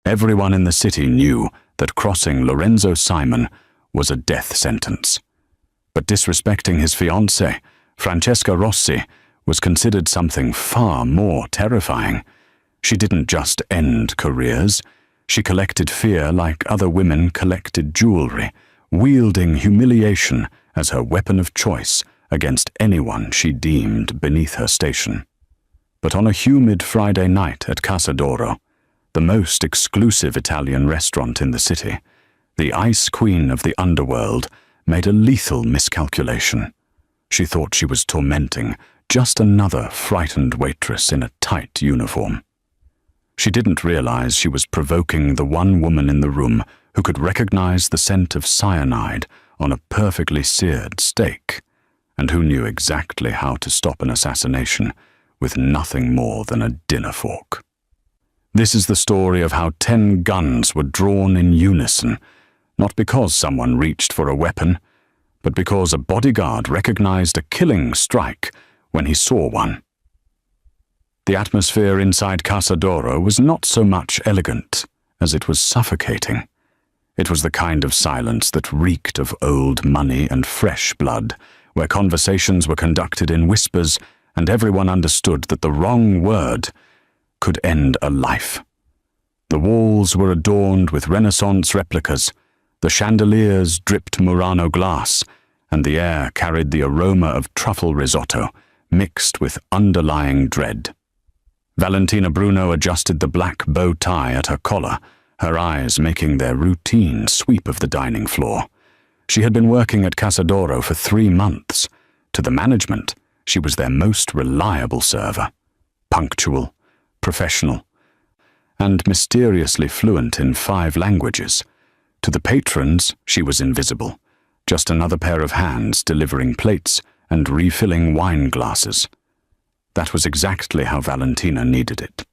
Everyone in the city knew that crossing Lorenzo Simon was a death sentence. But disrespecting his fiancée, Francesca Rossi, was considered something far more terrifying. She didn't just end careers. She collected fear like other women collected jewelry, wielding humiliation as her weapon of choice against anyone she deemed beneath her station. But on a humid Friday night at Casa d'Oro, the most exclusive Italian restaurant in the city, the ice queen of the underworld made a lethal miscalculation. She thought she was tormenting just another frightened waitress in a tight uniform. She didn't realize she was provoking the one woman in the room who could recognize the scent of cyanide on a perfectly seared steak, and who knew exactly how to stop an assassination with nothing more than a dinner fork. This is the story of how 10 guns were drawn in unison, not because someone reached for a weapon, but because a bodyguard recognized a killing strike when he saw one. The atmosphere inside Casa d'Oro was not so much elegant as it was suffocating. It was the kind of silence that reeked of old money and fresh blood, where conversations were conducted in whispers and everyone understood that the wrong word could end a life. The walls were adorned with Renaissance replicas, the chandeliers dripped Murano glass, and the air carried the aroma of truffle risotto mixed with underlying dread. Valentina Bruno adjusted the black bow tie at her collar, her eyes making their routine sweep of the dining floor. She had been working at Casa d'Oro for 3 months. To the management, she was their most reliable server, punctual, professional, and mysteriously fluent in 5 languages. To the patrons, she was invisible, just another pair of hands delivering plates and refilling wine glasses. That was exactly how Valentina needed it.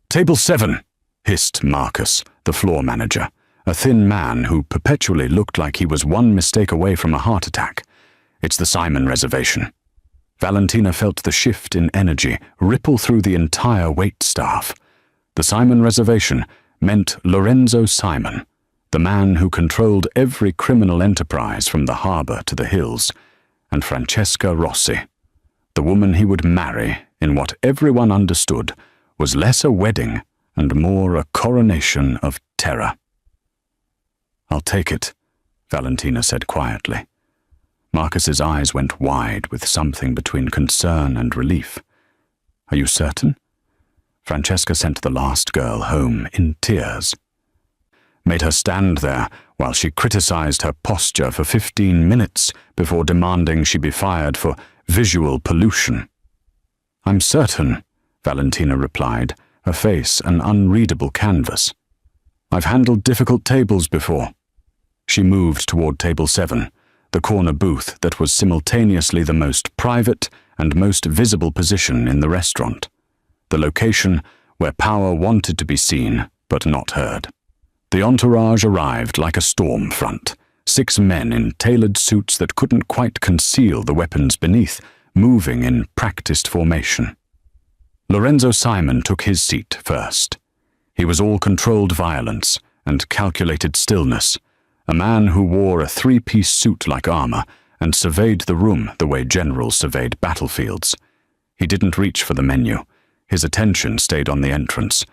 "Table 7, hissed Marcus, the floor manager, a thin man who perpetually looked like he was one mistake away from a heart attack. "It's the Simon reservation." Valentina felt the shift in energy ripple through the entire wait staff. The Simon reservation meant Lorenzo Simon, the man who controlled every criminal enterprise from the harbor to the hills, and Francesca Rossi, the woman he would marry in what everyone understood was less a wedding and more a coronation of terror. "I'll take it," Valentina said quietly. Marcus's eyes went wide with something between concern and relief. "Are you certain?" Francesca sent the last girl home in tears. Made her stand there while she criticized her posture for 15 minutes before demanding she be fired for visual pollution. "I'm certain," Valentina replied, her face an unreadable canvas. "I've handled difficult tables before." She moved toward table 7, the corner booth that was simultaneously the most private and most visible position in the restaurant, the location where power wanted to be seen but not heard. The entourage arrived like a storm front, 6 men in tailored suits that couldn't quite conceal the weapons beneath, moving in practiced formation. Lorenzo Simon took his seat first. He was all controlled violence and calculated stillness, a man who wore a 3-piece suit like armor and surveyed the room the way generals surveyed battlefields. He didn't reach for the menu. His attention stayed on the entrance,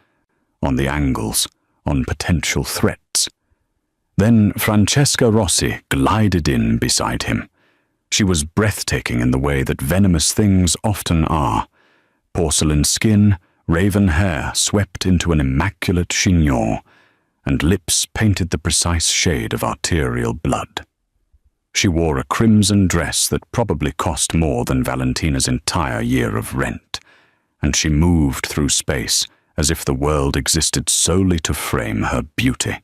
on the angles, on potential threats. Then Francesca Rossi glided in beside him. She was breathtaking in the way that venomous things often are. Porcelain skin, raven hair swept into an immaculate chignon, and lips painted the precise shade of arterial blood. She wore a crimson dress that probably cost more than Valentina's entire year of rent, and she moved through space as if the world existed solely to frame her beauty.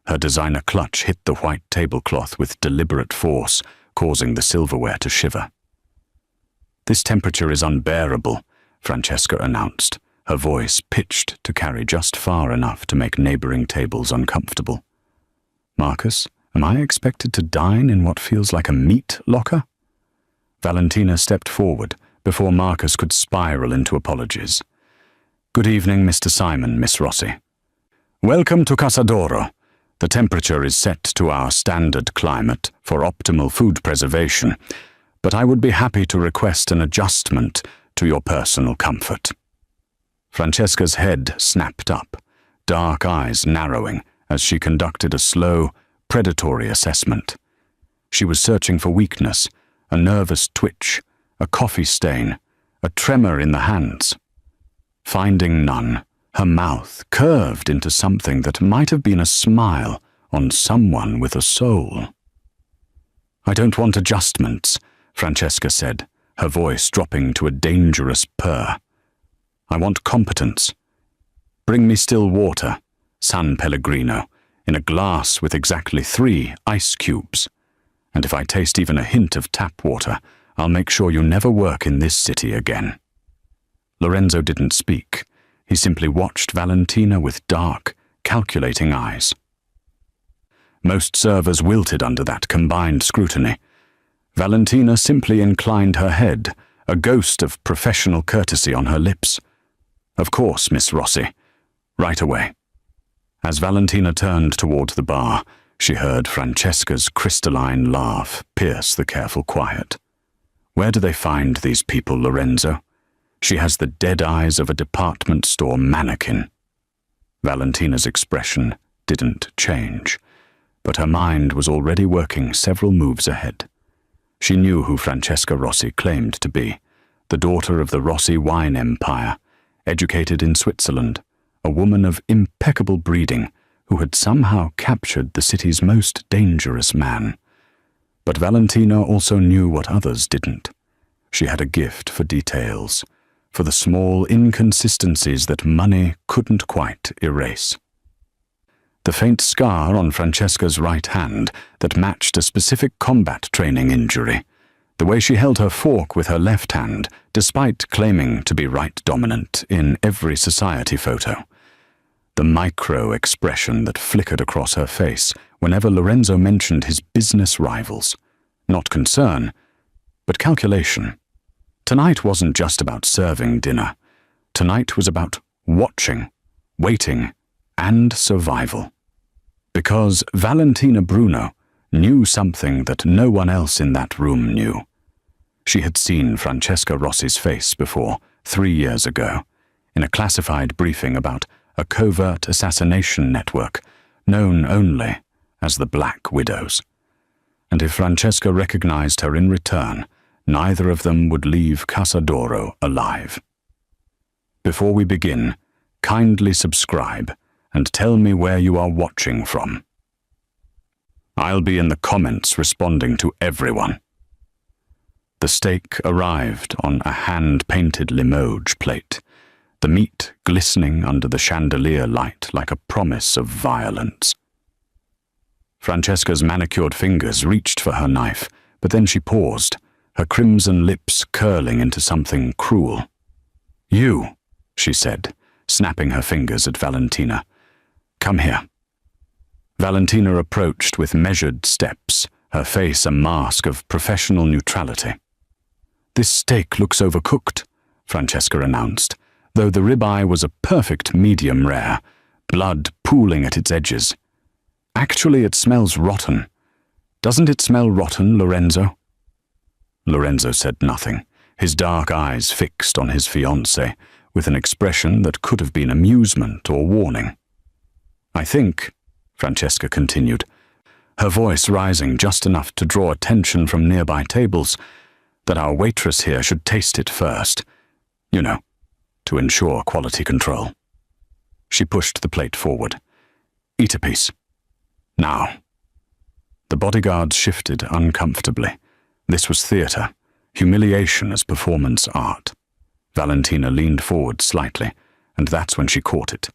Her designer clutch hit the white tablecloth with deliberate force, causing the silverware to shiver. "This temperature is unbearable," Francesca announced, her voice pitched to carry just far enough to make neighboring tables uncomfortable. "Marcus, am I expected to dine in what feels like a meat locker?" Valentina stepped forward before Marcus could spiral into apologies. "Good evening, Mr. Simon, Miss Rossi." Welcome to Casadoro. The temperature is set to our standard climate for optimal food preservation, but I would be happy to request an adjustment to your personal comfort. Francesca's head snapped up, dark eyes narrowing as she conducted a slow, predatory assessment. She was searching for weakness, a nervous twitch, a coffee stain, a tremor in the hands. Finding none, her mouth curved into something that might have been a smile on someone with a soul. "I don't want adjustments," Francesca said, her voice dropping to a dangerous purr. "I want competence. Bring me still water, San Pellegrino, in a glass with exactly 3 ice cubes. And if I taste even a hint of tap water, I'll make sure you never work in this city again." Lorenzo didn't speak. He simply watched Valentina with dark, calculating eyes. Most servers wilted under that combined scrutiny. Valentina simply inclined her head, a ghost of professional courtesy on her lips. "Of course, Miss Rossi. Right away." As Valentina turned toward the bar, she heard Francesca's crystalline laugh pierce the careful quiet. "Where do they find these people, Lorenzo? She has the dead eyes of a department store mannequin." Valentina's expression didn't change, but her mind was already working several moves ahead. She knew who Francesca Rossi claimed to be, the daughter of the Rossi wine empire, educated in Switzerland, a woman of impeccable breeding who had somehow captured the city's most dangerous man. But Valentina also knew what others didn't. She had a gift for details, for the small inconsistencies that money couldn't quite erase. The faint scar on Francesca's right hand that matched a specific combat training injury, the way she held her fork with her left hand, despite claiming to be right dominant in every society photo, the micro-expression that flickered across her face whenever Lorenzo mentioned his business rivals. Not concern, but calculation. Tonight wasn't just about serving dinner. Tonight was about watching, waiting, and survival. Because Valentina Bruno knew something that no one else in that room knew. She had seen Francesca Rossi's face before, 3 years ago, in a classified briefing about a covert assassination network known only as the Black Widows. And if Francesca recognized her in return, neither of them would leave Casadoro alive. Before we begin, kindly subscribe and tell me where you are watching from. I'll be in the comments responding to everyone. The steak arrived on a hand-painted Limoges plate, the meat glistening under the chandelier light like a promise of violence. Francesca's manicured fingers reached for her knife, but then she paused, her crimson lips curling into something cruel. "You," she said, snapping her fingers at Valentina. "Come here." Valentina approached with measured steps, her face a mask of professional neutrality. "This steak looks overcooked," Francesca announced, though the ribeye was a perfect medium rare, blood pooling at its edges. "Actually, it smells rotten. Doesn't it smell rotten, Lorenzo?" Lorenzo said nothing, his dark eyes fixed on his fiancée, with an expression that could have been amusement or warning. "I think," Francesca continued, her voice rising just enough to draw attention from nearby tables, "that our waitress here should taste it first. You know, to ensure quality control." She pushed the plate forward. "Eat a piece. Now." The bodyguards shifted uncomfortably. This was theater, humiliation as performance art. Valentina leaned forward slightly, and that's when she caught it.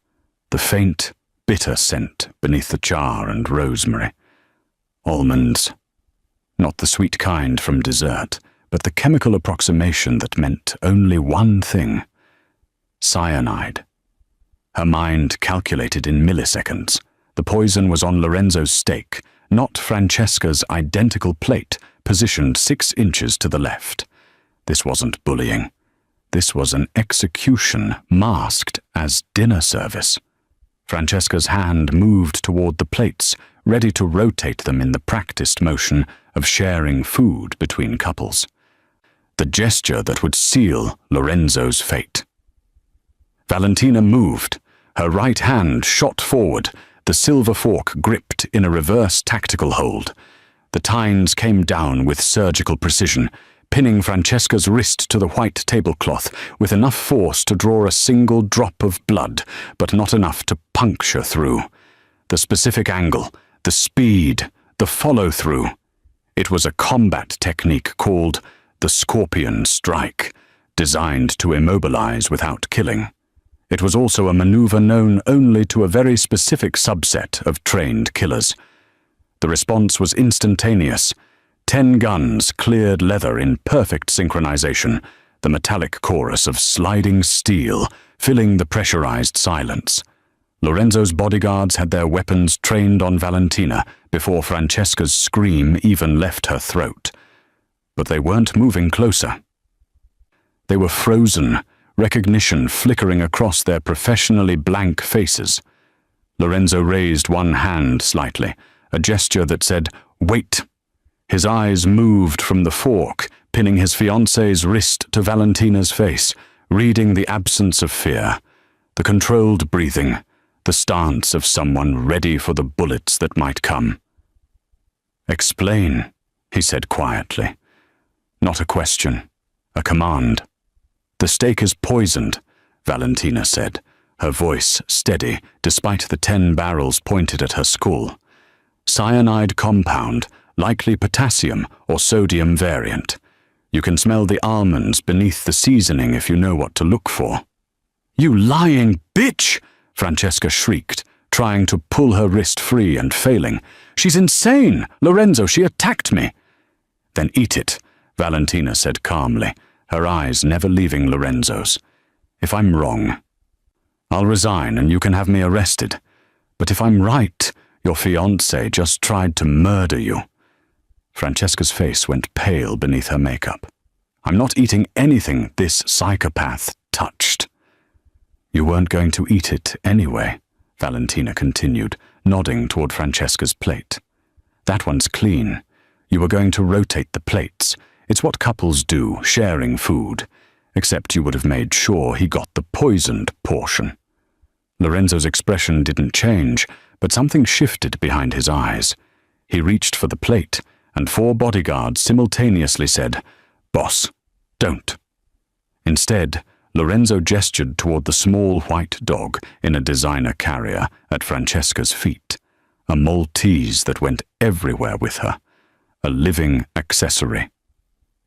The faint, bitter scent beneath the char and rosemary. Almonds. Not the sweet kind from dessert, but the chemical approximation that meant only one thing. Cyanide. Her mind calculated in milliseconds. The poison was on Lorenzo's steak, not Francesca's identical plate, positioned 6 inches to the left. This wasn't bullying. This was an execution masked as dinner service. Francesca's hand moved toward the plates, ready to rotate them in the practiced motion of sharing food between couples. The gesture that would seal Lorenzo's fate. Valentina moved. Her right hand shot forward, the silver fork gripped in a reverse tactical hold. The tines came down with surgical precision, pinning Francesca's wrist to the white tablecloth with enough force to draw a single drop of blood, but not enough to puncture through. The specific angle, the speed, the follow-through. It was a combat technique called the Scorpion Strike, designed to immobilize without killing. It was also a maneuver known only to a very specific subset of trained killers. The response was instantaneous. 10 guns cleared leather in perfect synchronization, the metallic chorus of sliding steel filling the pressurized silence. Lorenzo's bodyguards had their weapons trained on Valentina before Francesca's scream even left her throat. But they weren't moving closer. They were frozen, recognition flickering across their professionally blank faces. Lorenzo raised one hand slightly, a gesture that said, "Wait." His eyes moved from the fork, pinning his fiancée's wrist to Valentina's face, reading the absence of fear, the controlled breathing, the stance of someone ready for the bullets that might come. "Explain," he said quietly. Not a question, a command. "The steak is poisoned," Valentina said, her voice steady despite the 10 barrels pointed at her skull. "Cyanide compound, likely potassium or sodium variant. You can smell the almonds beneath the seasoning if you know what to look for." "You lying bitch!" Francesca shrieked, trying to pull her wrist free and failing. "She's insane! Lorenzo, she attacked me!" "Then eat it," Valentina said calmly, her eyes never leaving Lorenzo's. "If I'm wrong, I'll resign and you can have me arrested. But if I'm right, your fiancé just tried to murder you." Francesca's face went pale beneath her makeup. "I'm not eating anything this psychopath touched." "You weren't going to eat it anyway," Valentina continued, nodding toward Francesca's plate. "That one's clean. You were going to rotate the plates. It's what couples do, sharing food. Except you would have made sure he got the poisoned portion." Lorenzo's expression didn't change, but something shifted behind his eyes. He reached for the plate, and 4 bodyguards simultaneously said, "Boss, don't." Instead, Lorenzo gestured toward the small white dog in a designer carrier at Francesca's feet, a Maltese that went everywhere with her, a living accessory.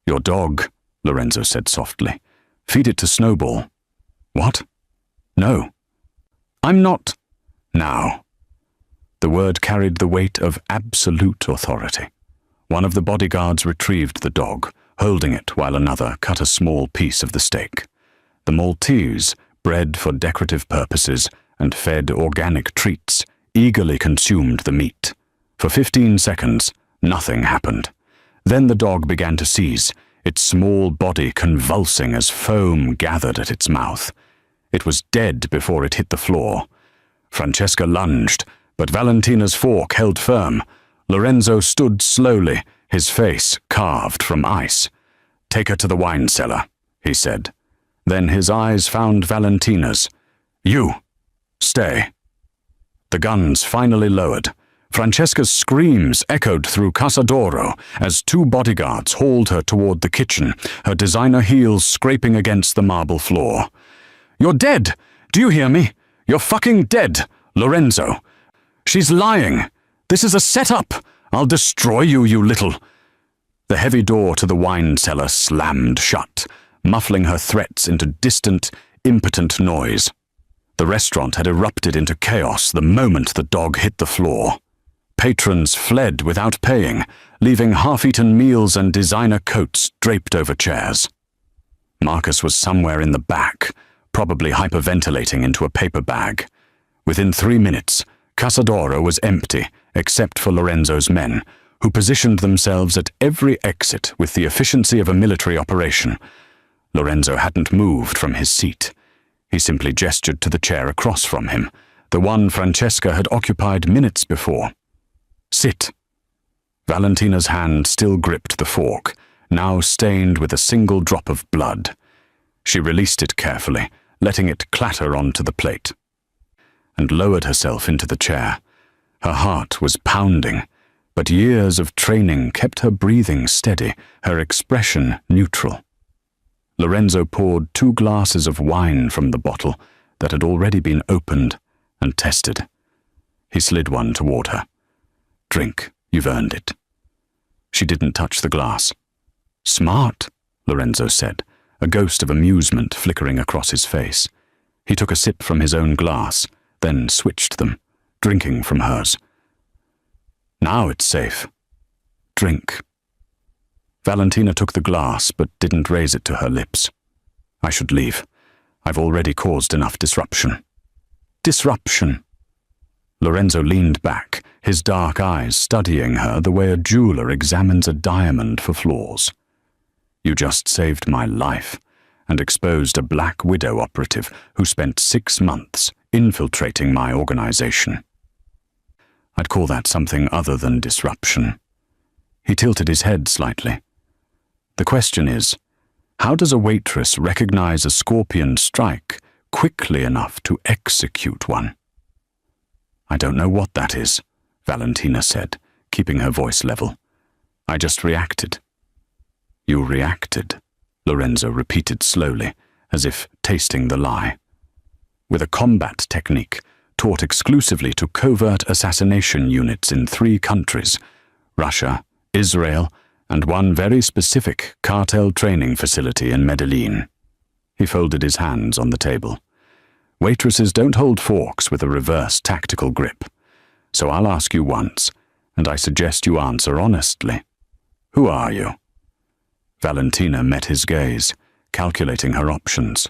"Your dog," Lorenzo said softly. "Feed it to Snowball." "What?" "No." "I'm not." "Now." The word carried the weight of absolute authority. One of the bodyguards retrieved the dog, holding it while another cut a small piece of the steak. The Maltese, bred for decorative purposes and fed organic treats, eagerly consumed the meat. For 15 seconds, nothing happened. Then the dog began to seize, its small body convulsing as foam gathered at its mouth. It was dead before it hit the floor. Francesca lunged, but Valentina's fork held firm. Lorenzo stood slowly, his face carved from ice. "Take her to the wine cellar," he said. Then his eyes found Valentina's. "You, stay." The guns finally lowered. Francesca's screams echoed through Casa d'Oro as 2 bodyguards hauled her toward the kitchen, her designer heels scraping against the marble floor. "You're dead! Do you hear me? You're fucking dead, Lorenzo! She's lying! This is a setup! I'll destroy you, you little—" The heavy door to the wine cellar slammed shut, muffling her threats into distant, impotent noise. The restaurant had erupted into chaos the moment the dog hit the floor. Patrons fled without paying, leaving half-eaten meals and designer coats draped over chairs. Marcus was somewhere in the back, probably hyperventilating into a paper bag. Within 3 minutes, Casa d'Oro was empty, except for Lorenzo's men, who positioned themselves at every exit with the efficiency of a military operation. Lorenzo hadn't moved from his seat. He simply gestured to the chair across from him, the one Francesca had occupied minutes before. Sit. Valentina's hand still gripped the fork, now stained with a single drop of blood. She released it carefully, letting it clatter onto the plate, and lowered herself into the chair. Her heart was pounding, but years of training kept her breathing steady, her expression neutral. Lorenzo poured 2 glasses of wine from the bottle that had already been opened and tested. He slid one toward her. Drink, you've earned it. She didn't touch the glass. Smart, Lorenzo said, a ghost of amusement flickering across his face. He took a sip from his own glass, then switched them, drinking from hers. Now it's safe. Drink. Valentina took the glass but didn't raise it to her lips. I should leave. I've already caused enough disruption. Disruption. Lorenzo leaned back, his dark eyes studying her the way a jeweler examines a diamond for flaws. You just saved my life and exposed a Black Widow operative who spent 6 months infiltrating my organization. I'd call that something other than disruption. He tilted his head slightly. The question is, how does a waitress recognize a scorpion strike quickly enough to execute one? I don't know what that is, Valentina said, keeping her voice level. I just reacted. You reacted, Lorenzo repeated slowly, as if tasting the lie. With a combat technique taught exclusively to covert assassination units in 3 countries, Russia, Israel, and one very specific cartel training facility in Medellin. He folded his hands on the table. Waitresses don't hold forks with a reverse tactical grip. So I'll ask you once, and I suggest you answer honestly. Who are you? Valentina met his gaze, calculating her options.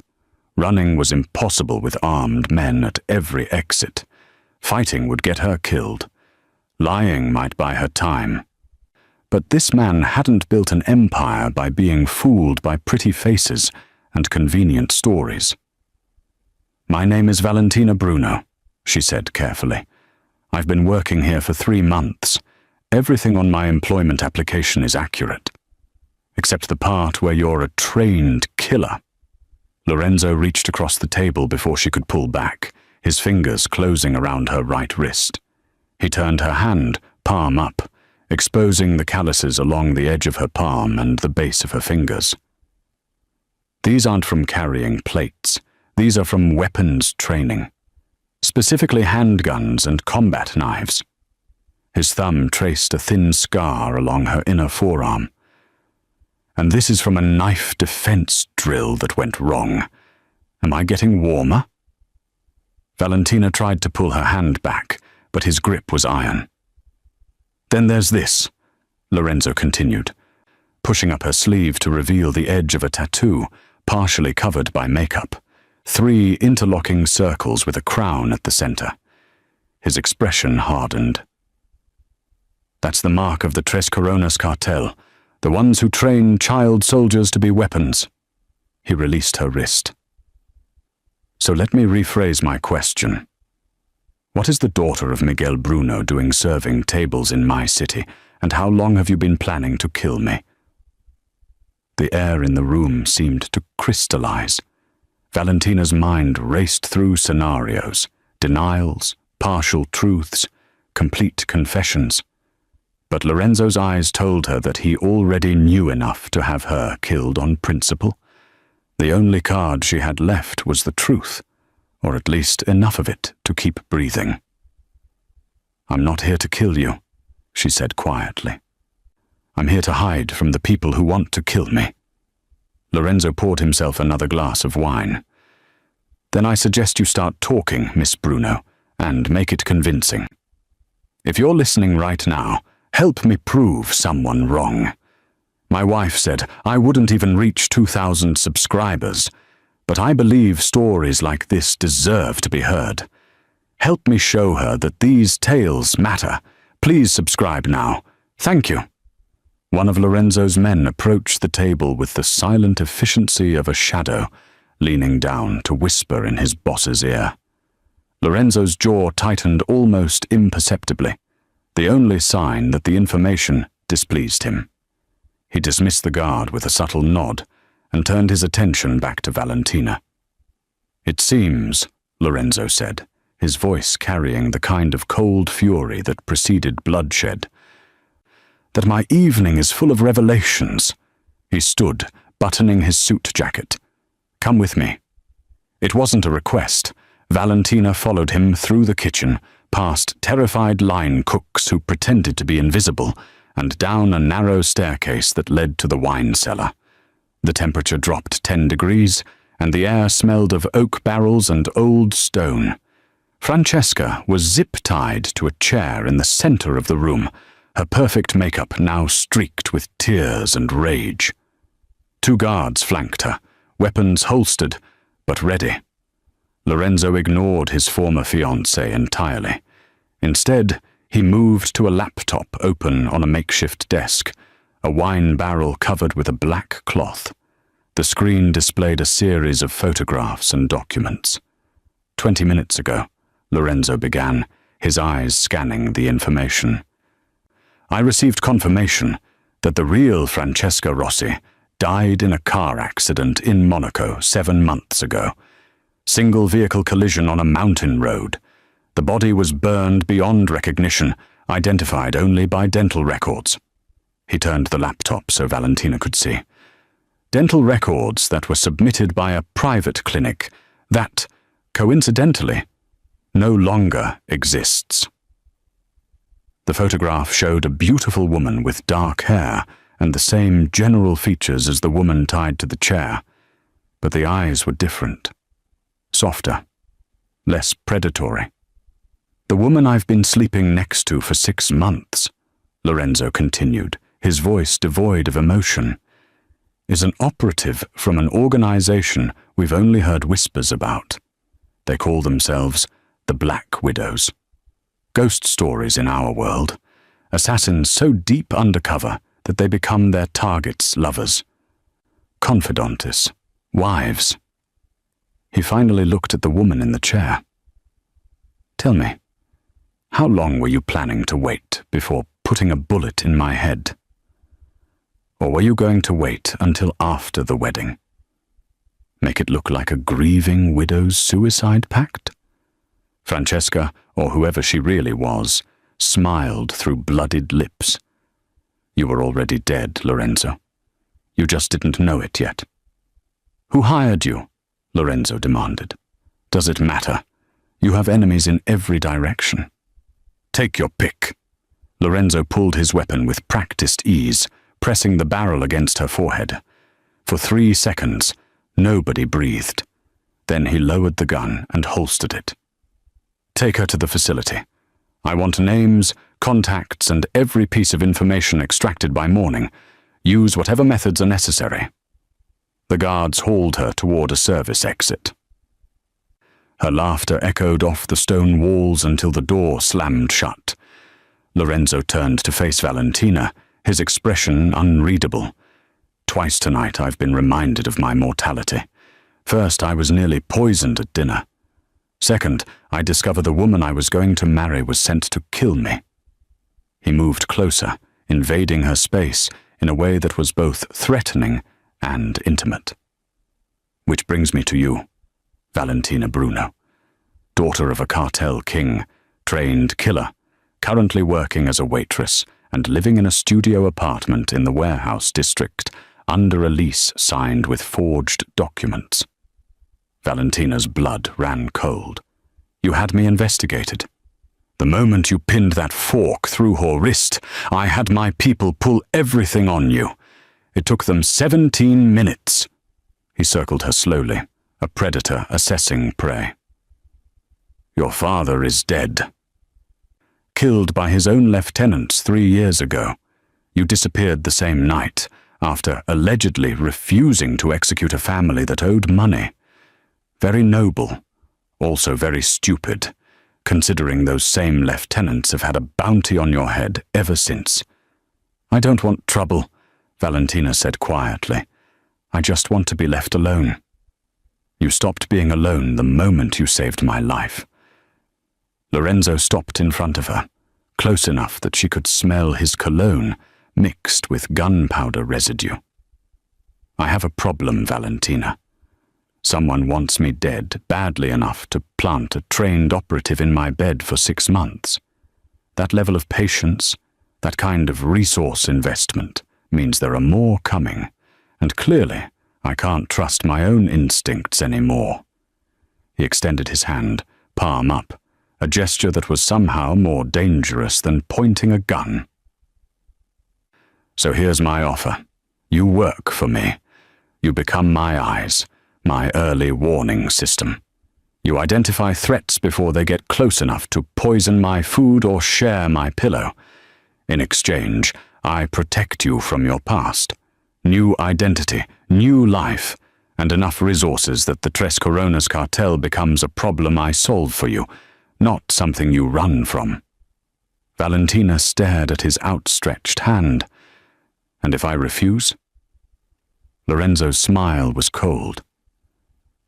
Running was impossible with armed men at every exit. Fighting would get her killed. Lying might buy her time. But this man hadn't built an empire by being fooled by pretty faces and convenient stories. My name is Valentina Bruno, she said carefully. I've been working here for 3 months. Everything on my employment application is accurate. Except the part where you're a trained killer. Lorenzo reached across the table before she could pull back, his fingers closing around her right wrist. He turned her hand, palm up, exposing the calluses along the edge of her palm and the base of her fingers. These aren't from carrying plates. These are from weapons training, specifically handguns and combat knives. His thumb traced a thin scar along her inner forearm. And this is from a knife defense drill that went wrong. Am I getting warmer? Valentina tried to pull her hand back, but his grip was iron. Then there's this, Lorenzo continued, pushing up her sleeve to reveal the edge of a tattoo, partially covered by makeup. 3 interlocking circles with a crown at the center. His expression hardened. That's the mark of the Tres Coronas cartel, the ones who train child soldiers to be weapons. He released her wrist. So let me rephrase my question. What is the daughter of Miguel Bruno doing serving tables in my city, and how long have you been planning to kill me? The air in the room seemed to crystallize. Valentina's mind raced through scenarios, denials, partial truths, complete confessions. But Lorenzo's eyes told her that he already knew enough to have her killed on principle. The only card she had left was the truth, or at least enough of it to keep breathing. I'm not here to kill you, she said quietly. I'm here to hide from the people who want to kill me. Lorenzo poured himself another glass of wine. Then I suggest you start talking, Miss Bruno, and make it convincing. If you're listening right now, help me prove someone wrong. My wife said I wouldn't even reach 2,000 subscribers, but I believe stories like this deserve to be heard. Help me show her that these tales matter. Please subscribe now. Thank you. One of Lorenzo's men approached the table with the silent efficiency of a shadow, leaning down to whisper in his boss's ear. Lorenzo's jaw tightened almost imperceptibly, the only sign that the information displeased him. He dismissed the guard with a subtle nod and turned his attention back to Valentina. "It seems," Lorenzo said, his voice carrying the kind of cold fury that preceded bloodshed, "that my evening is full of revelations." He stood, buttoning his suit jacket. "Come with me." It wasn't a request. Valentina followed him through the kitchen, past terrified line cooks who pretended to be invisible, and down a narrow staircase that led to the wine cellar. The temperature dropped 10 degrees, and the air smelled of oak barrels and old stone. Francesca was zip-tied to a chair in the center of the room, her perfect makeup now streaked with tears and rage. 2 guards flanked her, weapons holstered, but ready. Lorenzo ignored his former fiancée entirely. Instead, he moved to a laptop open on a makeshift desk, a wine barrel covered with a black cloth. The screen displayed a series of photographs and documents. 20 minutes ago, Lorenzo began, his eyes scanning the information. "I received confirmation that the real Francesca Rossi died in a car accident in Monaco 7 months ago. Single vehicle collision on a mountain road. The body was burned beyond recognition, identified only by dental records." He turned the laptop so Valentina could see. Dental records that were submitted by a private clinic that, coincidentally, no longer exists. The photograph showed a beautiful woman with dark hair and the same general features as the woman tied to the chair, but the eyes were different, softer, less predatory. "The woman I've been sleeping next to for 6 months," Lorenzo continued, his voice devoid of emotion, "is an operative from an organization we've only heard whispers about. They call themselves the Black Widows. Ghost stories in our world. Assassins so deep undercover that they become their targets' lovers. Confidantes, wives." He finally looked at the woman in the chair. "Tell me, how long were you planning to wait before putting a bullet in my head? Or were you going to wait until after the wedding? Make it look like a grieving widow's suicide pact?" Francesca, or whoever she really was, smiled through blooded lips. "You were already dead, Lorenzo. You just didn't know it yet." "Who hired you?" Lorenzo demanded. "Does it matter? You have enemies in every direction." "Take your pick." Lorenzo pulled his weapon with practiced ease, pressing the barrel against her forehead. For 3 seconds, nobody breathed. Then he lowered the gun and holstered it. "Take her to the facility. I want names, contacts, and every piece of information extracted by morning. Use whatever methods are necessary." The guards hauled her toward a service exit. Her laughter echoed off the stone walls until the door slammed shut. Lorenzo turned to face Valentina, his expression unreadable. "Twice tonight I've been reminded of my mortality. First, I was nearly poisoned at dinner. Second, I discovered the woman I was going to marry was sent to kill me." He moved closer, invading her space in a way that was both threatening and intimate. "Which brings me to you, Valentina Bruno, daughter of a cartel king, trained killer, currently working as a waitress and living in a studio apartment in the warehouse district under a lease signed with forged documents." Valentina's blood ran cold. "You had me investigated. The moment you pinned that fork through her wrist, I had my people pull everything on you. It took them 17 minutes. He circled her slowly, a predator assessing prey. "Your father is dead. Killed by his own lieutenants 3 years ago. You disappeared the same night, after allegedly refusing to execute a family that owed money. Very noble, also very stupid, considering those same lieutenants have had a bounty on your head ever since." "I don't want trouble," Valentina said quietly. "I just want to be left alone." "You stopped being alone the moment you saved my life. Lorenzo stopped in front of her, close enough that she could smell his cologne mixed with gunpowder residue. "I have a problem, Valentina. Someone wants me dead badly enough to plant a trained operative in my bed for 6 months. That level of patience, that kind of resource investment, means there are more coming, and clearly I can't trust my own instincts anymore." He extended his hand, palm up, a gesture that was somehow more dangerous than pointing a gun. "So here's my offer. You work for me. You become my eyes, my early warning system. You identify threats before they get close enough to poison my food or share my pillow. In exchange, I protect you from your past. New identity, new life, and enough resources that the Tres Coronas cartel becomes a problem I solve for you, not something you run from." Valentina stared at his outstretched hand. "And if I refuse?" Lorenzo's smile was cold.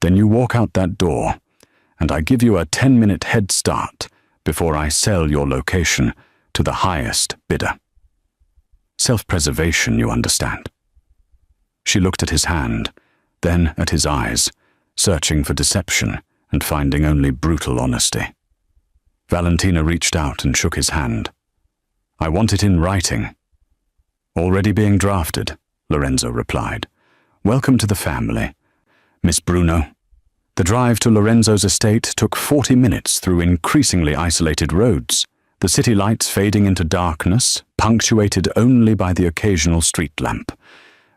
"Then you walk out that door, and I give you a 10-minute head start before I sell your location to the highest bidder. Self-preservation, you understand." She looked at his hand, then at his eyes, searching for deception and finding only brutal honesty. Valentina reached out and shook his hand. "I want it in writing." "Already being drafted," Lorenzo replied. "Welcome to the family, Miss Bruno." The drive to Lorenzo's estate took 40 minutes through increasingly isolated roads, the city lights fading into darkness, punctuated only by the occasional street lamp.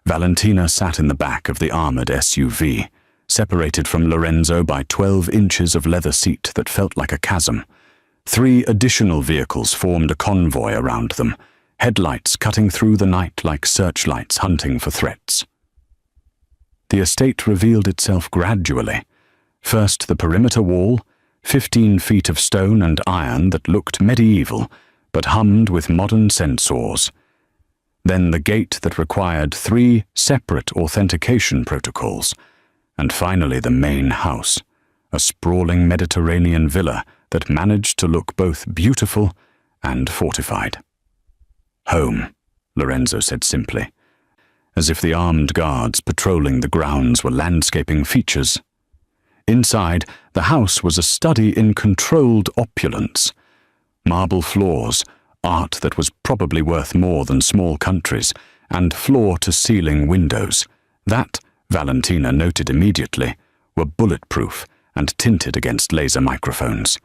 Valentina sat in the back of the armored SUV, separated from Lorenzo by 12 inches of leather seat that felt like a chasm. 3 additional vehicles formed a convoy around them, headlights cutting through the night like searchlights hunting for threats. The estate revealed itself gradually. First the perimeter wall, 15 feet of stone and iron that looked medieval, but hummed with modern sensors. Then the gate that required 3 separate authentication protocols. And finally the main house, a sprawling Mediterranean villa that managed to look both beautiful and fortified. "Home," Lorenzo said simply, as if the armed guards patrolling the grounds were landscaping features. Inside, the house was a study in controlled opulence. Marble floors, art that was probably worth more than small countries, and floor-to-ceiling windows that, Valentina noted immediately, were bulletproof and tinted against laser microphones.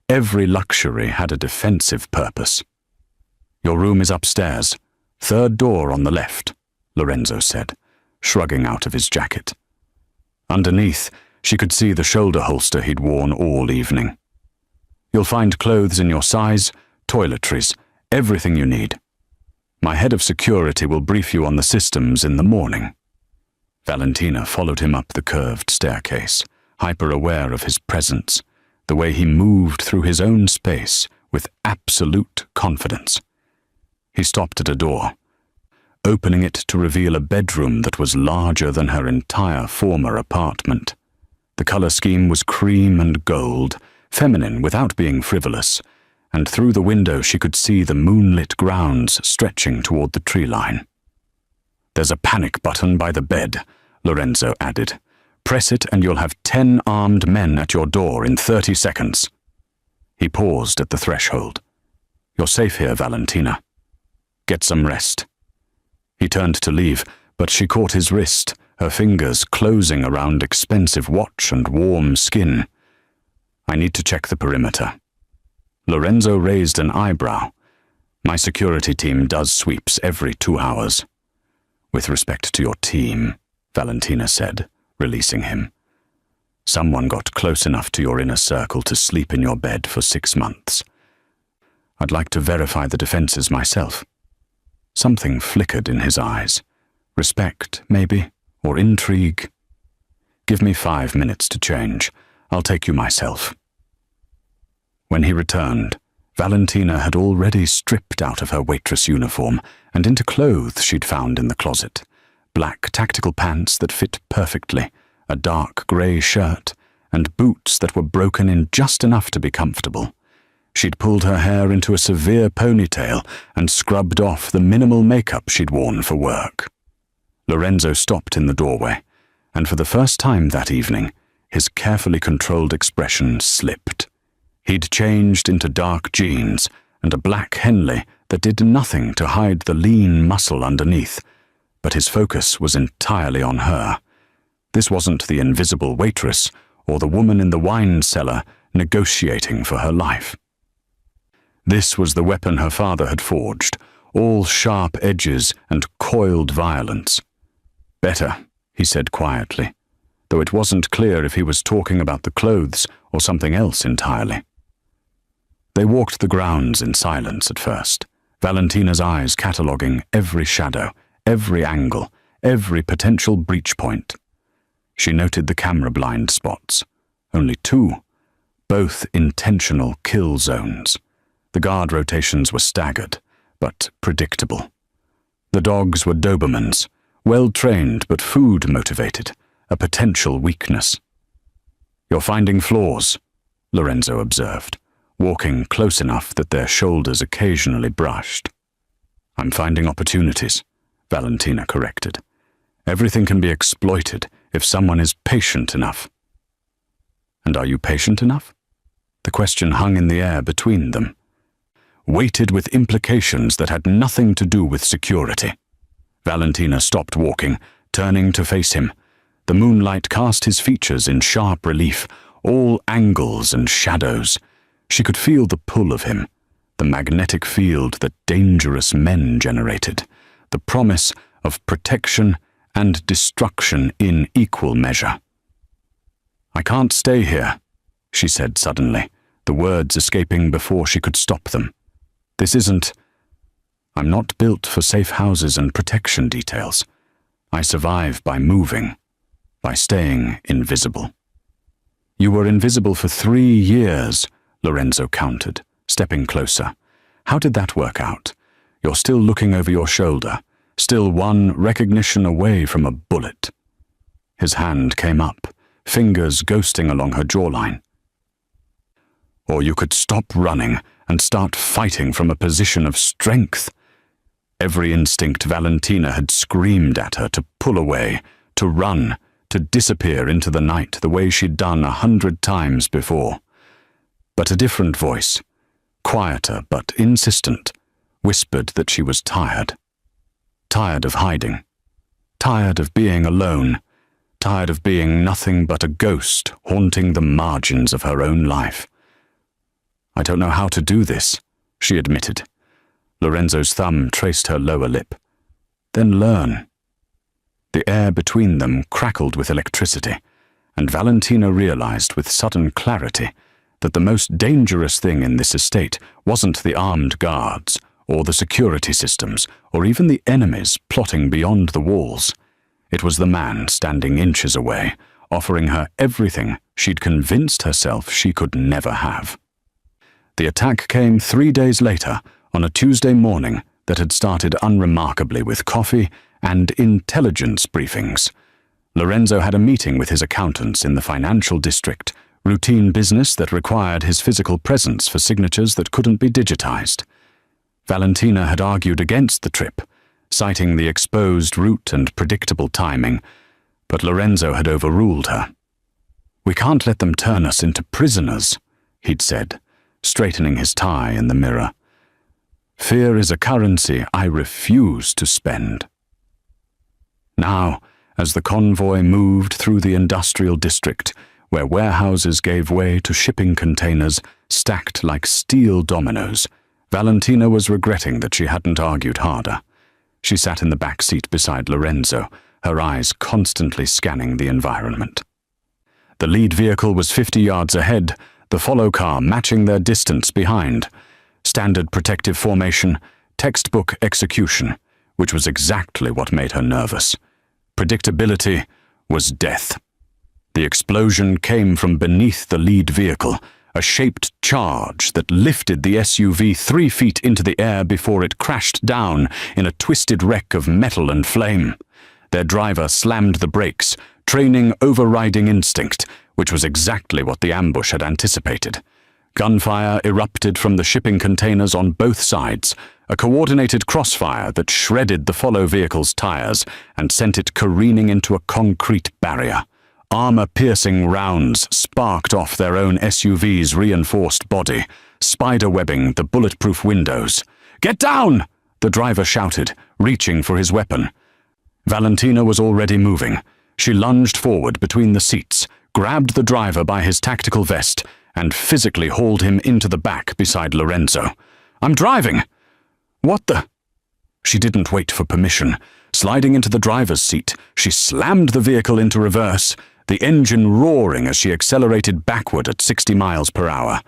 Every luxury had a defensive purpose. "Your room is upstairs, 3rd door on the left," Lorenzo said, shrugging out of his jacket. Underneath, she could see the shoulder holster he'd worn all evening. "You'll find clothes in your size, toiletries, everything you need. My head of security will brief you on the systems in the morning." Valentina followed him up the curved staircase, hyper-aware of his presence, the way he moved through his own space with absolute confidence. He stopped at a door, opening it to reveal a bedroom that was larger than her entire former apartment. The color scheme was cream and gold, feminine without being frivolous, and through the window she could see the moonlit grounds stretching toward the tree line. "There's a panic button by the bed," Lorenzo added. "Press it and you'll have 10 armed men at your door in 30 seconds. He paused at the threshold. "You're safe here, Valentina. Get some rest." He turned to leave, but she caught his wrist, her fingers closing around expensive watch and warm skin. "I need to check the perimeter." Lorenzo raised an eyebrow. "My security team does sweeps every 2 hours. "With respect to your team," Valentina said, releasing him. "Someone got close enough to your inner circle to sleep in your bed for 6 months. I'd like to verify the defenses myself." Something flickered in his eyes. Respect, maybe, or intrigue. "Give me 5 minutes to change. I'll take you myself." When he returned, Valentina had already stripped out of her waitress uniform and into clothes she'd found in the closet. Black tactical pants that fit perfectly, a dark grey shirt, and boots that were broken in just enough to be comfortable. She'd pulled her hair into a severe ponytail and scrubbed off the minimal makeup she'd worn for work. Lorenzo stopped in the doorway, and for the first time that evening, his carefully controlled expression slipped. He'd changed into dark jeans and a black Henley that did nothing to hide the lean muscle underneath, but his focus was entirely on her. This wasn't the invisible waitress or the woman in the wine cellar negotiating for her life. This was the weapon her father had forged, all sharp edges and coiled violence. "Better," he said quietly, though it wasn't clear if he was talking about the clothes or something else entirely. They walked the grounds in silence at first, Valentina's eyes cataloguing every shadow, every angle, every potential breach point. She noted the camera blind spots, only 2, both intentional kill zones. The guard rotations were staggered, but predictable. The dogs were Dobermans, well-trained but food-motivated, a potential weakness. "You're finding flaws," Lorenzo observed, walking close enough that their shoulders occasionally brushed. "I'm finding opportunities," Valentina corrected. "Everything can be exploited if someone is patient enough." "And are you patient enough?" The question hung in the air between them, weighted with implications that had nothing to do with security. Valentina stopped walking, turning to face him. The moonlight cast his features in sharp relief, all angles and shadows. She could feel the pull of him, the magnetic field that dangerous men generated, the promise of protection and destruction in equal measure. "I can't stay here," she said suddenly, the words escaping before she could stop them. I'm not built for safe houses and protection details. I survive by moving, by staying invisible." "You were invisible for 3 years," Lorenzo countered, stepping closer. "How did that work out? You're still looking over your shoulder, still one recognition away from a bullet." His hand came up, fingers ghosting along her jawline. "Or you could stop running and start fighting from a position of strength." Every instinct Valentina had screamed at her to pull away, to run, to disappear into the night the way she'd done 100 times before. But a different voice, quieter but insistent, whispered that she was tired. Tired of hiding. Tired of being alone. Tired of being nothing but a ghost haunting the margins of her own life. "I don't know how to do this," she admitted. Lorenzo's thumb traced her lower lip. "Then learn." The air between them crackled with electricity, and Valentina realized with sudden clarity that the most dangerous thing in this estate wasn't the armed guards, or the security systems, or even the enemies plotting beyond the walls. It was the man standing inches away, offering her everything she'd convinced herself she could never have. The attack came 3 days later, on a Tuesday morning that had started unremarkably with coffee and intelligence briefings. Lorenzo had a meeting with his accountants in the financial district, routine business that required his physical presence for signatures that couldn't be digitized. Valentina had argued against the trip, citing the exposed route and predictable timing, but Lorenzo had overruled her. "We can't let them turn us into prisoners," he'd said, straightening his tie in the mirror. "Fear is a currency I refuse to spend." Now, as the convoy moved through the industrial district, where warehouses gave way to shipping containers stacked like steel dominoes, Valentina was regretting that she hadn't argued harder. She sat in the back seat beside Lorenzo, her eyes constantly scanning the environment. The lead vehicle was 50 yards ahead, the follow car matching their distance behind. Standard protective formation, textbook execution, which was exactly what made her nervous. Predictability was death. The explosion came from beneath the lead vehicle, a shaped charge that lifted the SUV 3 feet into the air before it crashed down in a twisted wreck of metal and flame. Their driver slammed the brakes, training overriding instinct, which was exactly what the ambush had anticipated. Gunfire erupted from the shipping containers on both sides, a coordinated crossfire that shredded the follow vehicle's tires and sent it careening into a concrete barrier. Armor-piercing rounds sparked off their own SUV's reinforced body, spiderwebbing the bulletproof windows. "Get down!" the driver shouted, reaching for his weapon. Valentina was already moving. She lunged forward between the seats, grabbed the driver by his tactical vest, and physically hauled him into the back beside Lorenzo. "I'm driving!" "What the—" She didn't wait for permission. Sliding into the driver's seat, she slammed the vehicle into reverse, the engine roaring as she accelerated backward at 60 miles per hour.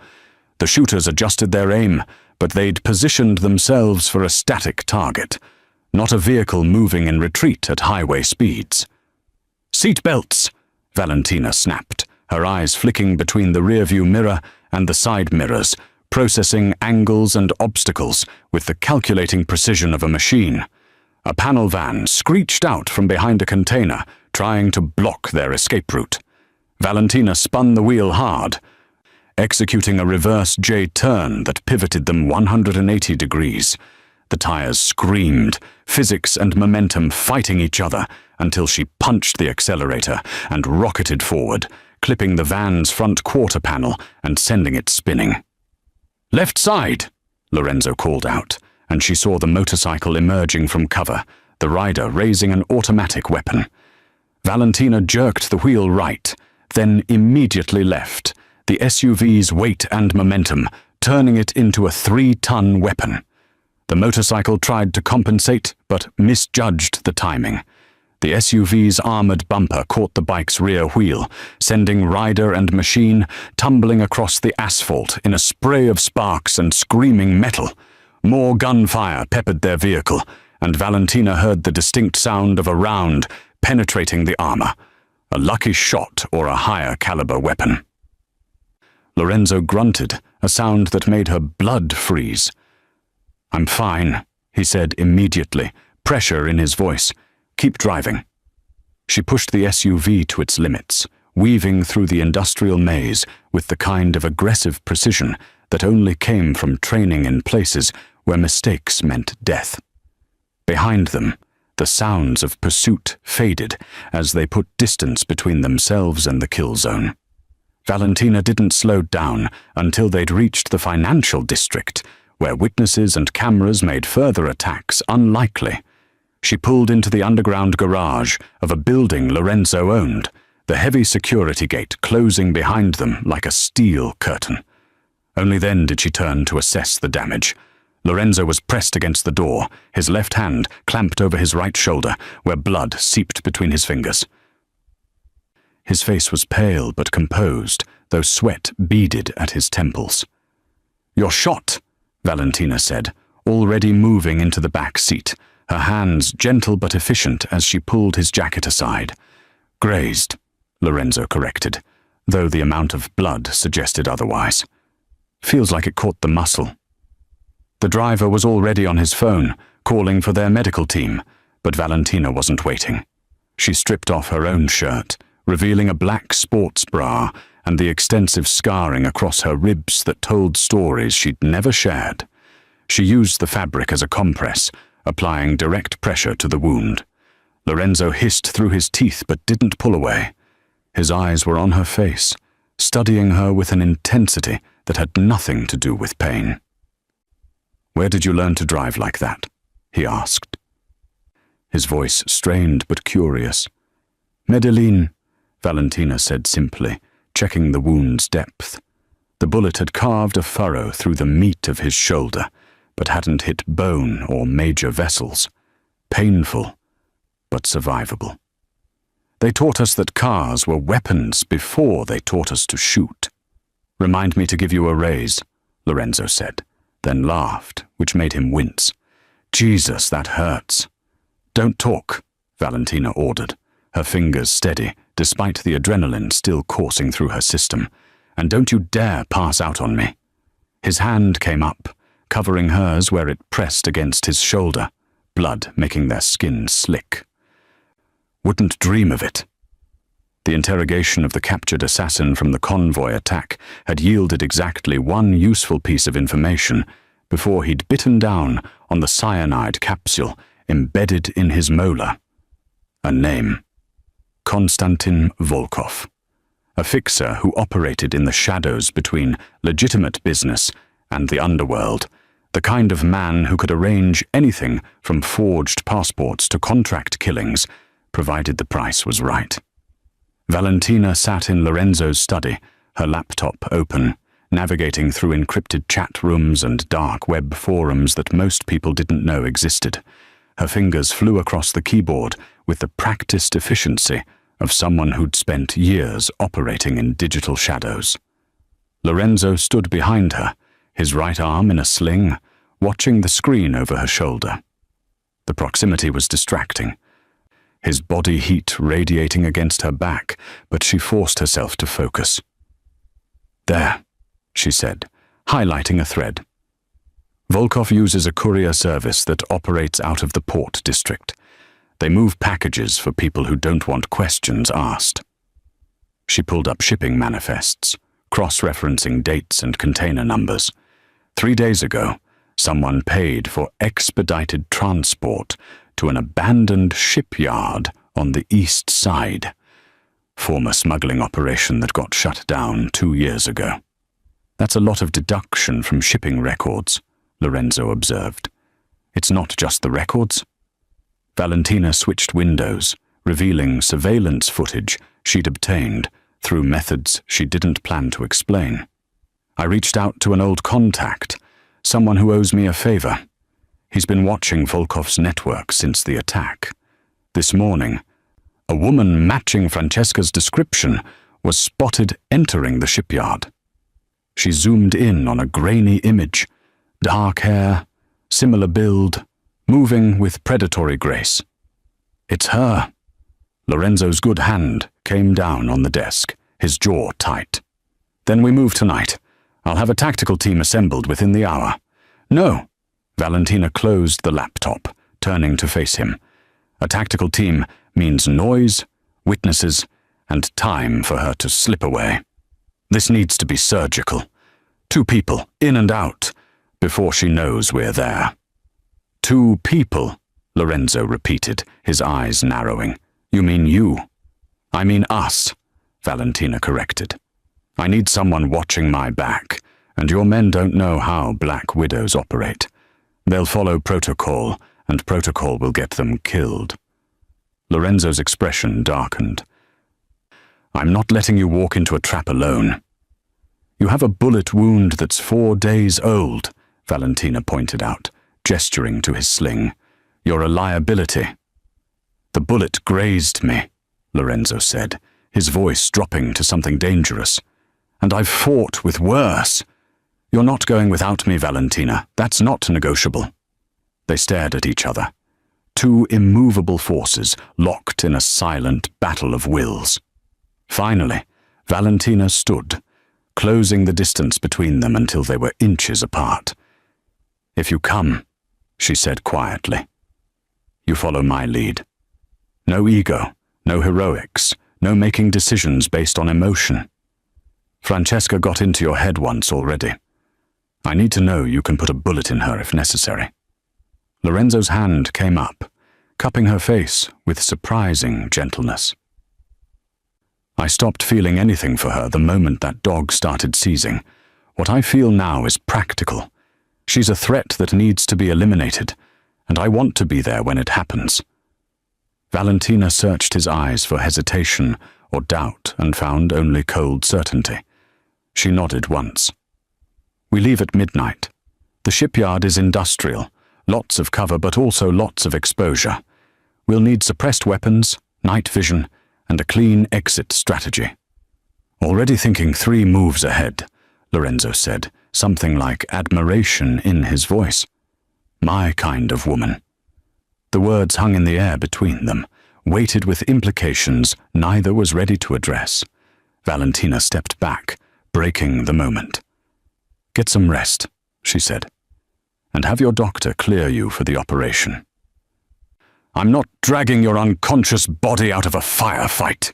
The shooters adjusted their aim, but they'd positioned themselves for a static target, not a vehicle moving in retreat at highway speeds. "Seat belts!" Valentina snapped, her eyes flicking between the rearview mirror and the side mirrors, processing angles and obstacles with the calculating precision of a machine. A panel van screeched out from behind a container, trying to block their escape route. Valentina spun the wheel hard, executing a reverse J-turn that pivoted them 180 degrees. The tires screamed, physics and momentum fighting each other, until she punched the accelerator and rocketed forward, clipping the van's front quarter panel and sending it spinning. "Left side!" Lorenzo called out, and she saw the motorcycle emerging from cover, the rider raising an automatic weapon. Valentina jerked the wheel right, then immediately left, the SUV's weight and momentum turning it into a 3-ton weapon. The motorcycle tried to compensate, but misjudged the timing. The SUV's armored bumper caught the bike's rear wheel, sending rider and machine tumbling across the asphalt in a spray of sparks and screaming metal. More gunfire peppered their vehicle, and Valentina heard the distinct sound of a round penetrating the armor, a lucky shot or a higher caliber weapon. Lorenzo grunted, a sound that made her blood freeze. "I'm fine," he said immediately, pressure in his voice. "Keep driving." She pushed the SUV to its limits, weaving through the industrial maze with the kind of aggressive precision that only came from training in places where mistakes meant death. Behind them, the sounds of pursuit faded as they put distance between themselves and the kill zone. Valentina didn't slow down until they'd reached the financial district, where witnesses and cameras made further attacks unlikely. She pulled into the underground garage of a building Lorenzo owned, the heavy security gate closing behind them like a steel curtain. Only then did she turn to assess the damage. Lorenzo was pressed against the door, his left hand clamped over his right shoulder, where blood seeped between his fingers. His face was pale but composed, though sweat beaded at his temples. "You're shot," Valentina said, already moving into the back seat, her hands gentle but efficient as she pulled his jacket aside. "Grazed," Lorenzo corrected, though the amount of blood suggested otherwise. "Feels like it caught the muscle." The driver was already on his phone, calling for their medical team, but Valentina wasn't waiting. She stripped off her own shirt, revealing a black sports bra and the extensive scarring across her ribs that told stories she'd never shared. She used the fabric as a compress, applying direct pressure to the wound. Lorenzo hissed through his teeth but didn't pull away. His eyes were on her face, studying her with an intensity that had nothing to do with pain. "Where did you learn to drive like that?" he asked. His voice strained but curious. "Medellin," Valentina said simply, checking the wound's depth. The bullet had carved a furrow through the meat of his shoulder, but hadn't hit bone or major vessels. Painful, but survivable. "They taught us that cars were weapons before they taught us to shoot." "Remind me to give you a raise," Lorenzo said, then laughed, which made him wince. "Jesus, that hurts." "Don't talk," Valentina ordered, her fingers steady, despite the adrenaline still coursing through her system. "And don't you dare pass out on me." His hand came up, covering hers where it pressed against his shoulder, blood making their skin slick. "Wouldn't dream of it." The interrogation of the captured assassin from the convoy attack had yielded exactly one useful piece of information before he'd bitten down on the cyanide capsule embedded in his molar. A name. Konstantin Volkov. A fixer who operated in the shadows between legitimate business and the underworld, the kind of man who could arrange anything from forged passports to contract killings, provided the price was right. Valentina sat in Lorenzo's study, her laptop open, navigating through encrypted chat rooms and dark web forums that most people didn't know existed. Her fingers flew across the keyboard with the practiced efficiency of someone who'd spent years operating in digital shadows. Lorenzo stood behind her, his right arm in a sling, watching the screen over her shoulder. The proximity was distracting, his body heat radiating against her back, but she forced herself to focus. "There," she said, highlighting a thread. Volkov uses a courier service that operates out of the Port District. They move packages for people who don't want questions asked. She pulled up shipping manifests, cross-referencing dates and container numbers. 3 days ago, someone paid for expedited transport to an abandoned shipyard on the east side. Former smuggling operation that got shut down 2 years ago. That's a lot of deduction from shipping records, Lorenzo observed. It's not just the records. Valentina switched windows, revealing surveillance footage she'd obtained through methods she didn't plan to explain. I reached out to an old contact, someone who owes me a favor. He's been watching Volkov's network since the attack. This morning, a woman matching Francesca's description was spotted entering the shipyard. She zoomed in on a grainy image, dark hair, similar build, moving with predatory grace. It's her. Lorenzo's good hand came down on the desk, his jaw tight. Then we move tonight. I'll have a tactical team assembled within the hour. No. Valentina closed the laptop, turning to face him. A tactical team means noise, witnesses, and time for her to slip away. This needs to be surgical. 2 people, in and out, before she knows we're there. 2 people, Lorenzo repeated, his eyes narrowing. You mean you? I mean us, Valentina corrected. I need someone watching my back, and your men don't know how Black Widows operate. They'll follow protocol, and protocol will get them killed. Lorenzo's expression darkened. I'm not letting you walk into a trap alone. You have a bullet wound that's 4 days old, Valentina pointed out, gesturing to his sling. You're a liability. The bullet grazed me, Lorenzo said, his voice dropping to something dangerous. And I've fought with worse. You're not going without me, Valentina. That's not negotiable. They stared at each other. 2 immovable forces locked in a silent battle of wills. Finally, Valentina stood, closing the distance between them until they were inches apart. If you come, she said quietly, you follow my lead. No ego, no heroics, no making decisions based on emotion. Francesca got into your head once already. I need to know you can put a bullet in her if necessary. Lorenzo's hand came up, cupping her face with surprising gentleness. I stopped feeling anything for her the moment that dog started seizing. What I feel now is practical. She's a threat that needs to be eliminated, and I want to be there when it happens. Valentina searched his eyes for hesitation or doubt and found only cold certainty. She nodded once. We leave at midnight. The shipyard is industrial, lots of cover but also lots of exposure. We'll need suppressed weapons, night vision, and a clean exit strategy. Already thinking 3 moves ahead, Lorenzo said, something like admiration in his voice. My kind of woman. The words hung in the air between them, weighted with implications neither was ready to address. Valentina stepped back, breaking the moment. Get some rest, she said, and have your doctor clear you for the operation. I'm not dragging your unconscious body out of a firefight,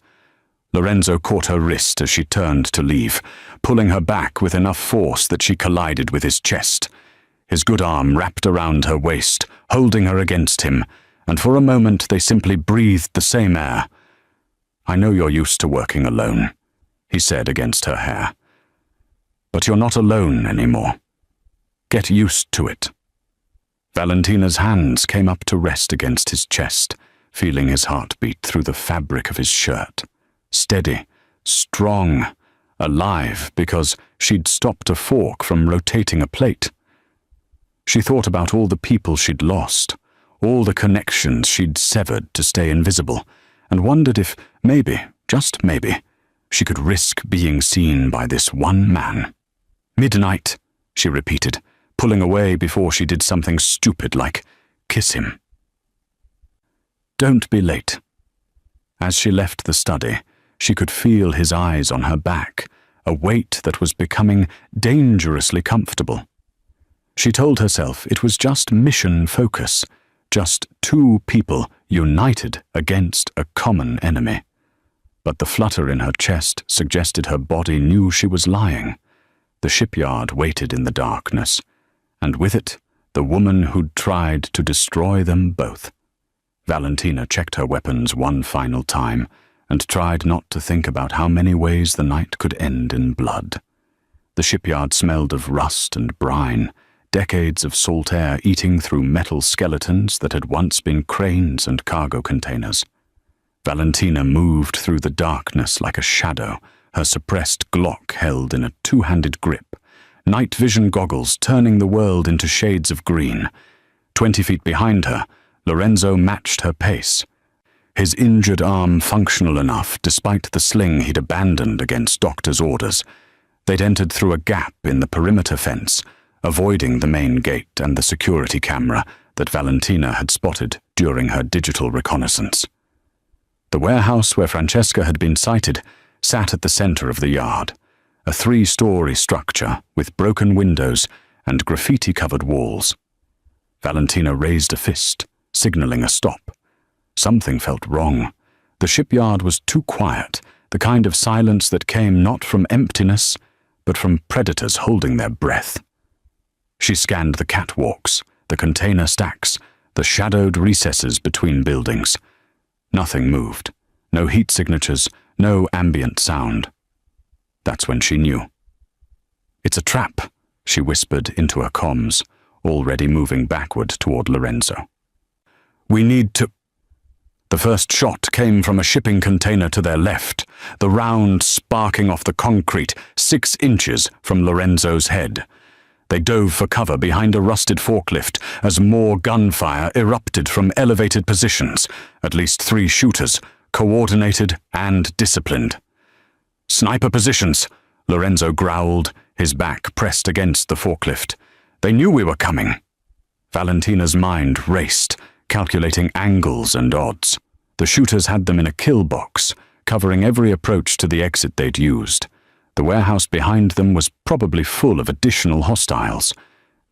Lorenzo caught her wrist as she turned to leave, pulling her back with enough force that she collided with his chest. His good arm wrapped around her waist, holding her against him, and for a moment they simply breathed the same air. "I know you're used to working alone," he said against her hair. "But you're not alone anymore. Get used to it." Valentina's hands came up to rest against his chest, feeling his heartbeat through the fabric of his shirt. Steady, strong, alive because she'd stopped a fork from rotating a plate. She thought about all the people she'd lost, all the connections she'd severed to stay invisible, and wondered if maybe, just maybe, she could risk being seen by this one man. "Midnight," she repeated, pulling away before she did something stupid like kiss him. "Don't be late." As she left the study, she could feel his eyes on her back, a weight that was becoming dangerously comfortable. She told herself it was just mission focus, just two people united against a common enemy. But the flutter in her chest suggested her body knew she was lying. The shipyard waited in the darkness, and with it, the woman who'd tried to destroy them both. Valentina checked her weapons one final time, and tried not to think about how many ways the night could end in blood. The shipyard smelled of rust and brine, decades of salt air eating through metal skeletons that had once been cranes and cargo containers. Valentina moved through the darkness like a shadow, her suppressed Glock held in a two-handed grip, night vision goggles turning the world into shades of green. 20 feet behind her, Lorenzo matched her pace, his injured arm functional enough despite the sling he'd abandoned against doctor's orders. They'd entered through a gap in the perimeter fence, avoiding the main gate and the security camera that Valentina had spotted during her digital reconnaissance. The warehouse where Francesca had been sighted sat at the center of the yard, a 3-story structure with broken windows and graffiti-covered walls. Valentina raised a fist, signaling a stop. Something felt wrong. The shipyard was too quiet, the kind of silence that came not from emptiness, but from predators holding their breath. She scanned the catwalks, the container stacks, the shadowed recesses between buildings. Nothing moved. No heat signatures, no ambient sound. That's when she knew. "It's a trap," she whispered into her comms, already moving backward toward Lorenzo. "We need to—" The first shot came from a shipping container to their left, the round sparking off the concrete 6 inches from Lorenzo's head. They dove for cover behind a rusted forklift as more gunfire erupted from elevated positions, at least 3 shooters, coordinated and disciplined. "Sniper positions," Lorenzo growled, his back pressed against the forklift. "They knew we were coming." Valentina's mind raced, calculating angles and odds. The shooters had them in a kill box, covering every approach to the exit they'd used. The warehouse behind them was probably full of additional hostiles.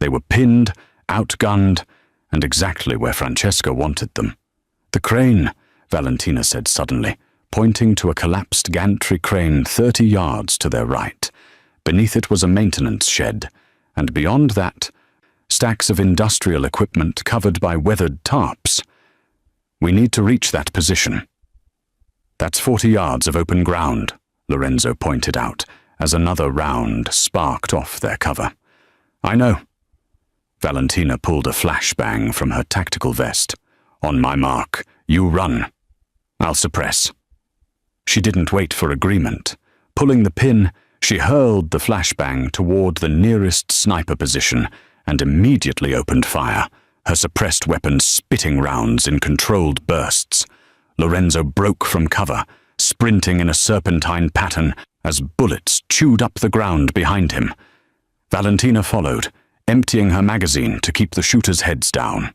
They were pinned, outgunned, and exactly where Francesca wanted them. "The crane," Valentina said suddenly, pointing to a collapsed gantry crane 30 yards to their right. Beneath it was a maintenance shed, and beyond that, stacks of industrial equipment covered by weathered tarps. "We need to reach that position." "That's 40 yards of open ground," Lorenzo pointed out, as another round sparked off their cover. "I know." Valentina pulled a flashbang from her tactical vest. "On my mark, you run. I'll suppress." She didn't wait for agreement. Pulling the pin, she hurled the flashbang toward the nearest sniper position and immediately opened fire, her suppressed weapon spitting rounds in controlled bursts. Lorenzo broke from cover, sprinting in a serpentine pattern as bullets chewed up the ground behind him. Valentina followed, emptying her magazine to keep the shooters' heads down.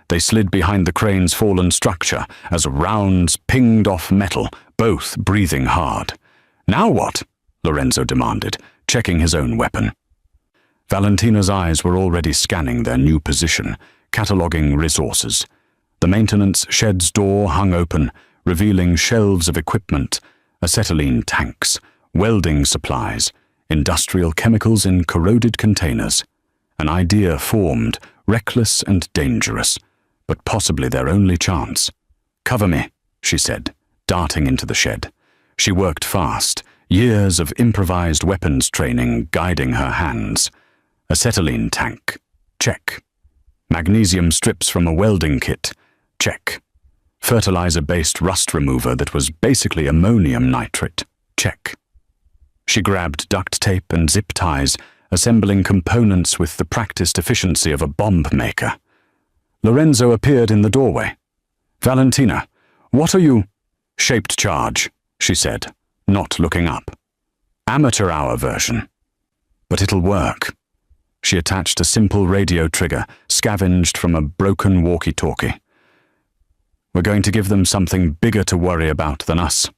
They slid behind the crane's fallen structure as rounds pinged off metal, both breathing hard. "Now what?" Lorenzo demanded, checking his own weapon. Valentina's eyes were already scanning their new position, cataloging resources. The maintenance shed's door hung open, revealing shelves of equipment, acetylene tanks, welding supplies, industrial chemicals in corroded containers. An idea formed, reckless and dangerous, but possibly their only chance. "Cover me," she said, darting into the shed. She worked fast, years of improvised weapons training guiding her hands. Acetylene tank, check. Magnesium strips from a welding kit, check. Fertilizer-based rust remover that was basically ammonium nitrate, check. She grabbed duct tape and zip ties, assembling components with the practiced efficiency of a bomb maker. Lorenzo appeared in the doorway. "Valentina, what are you—" "Shaped charge," she said, not looking up. "Amateur hour version. But it'll work." She attached a simple radio trigger, scavenged from a broken walkie-talkie. "We're going to give them something bigger to worry about than us."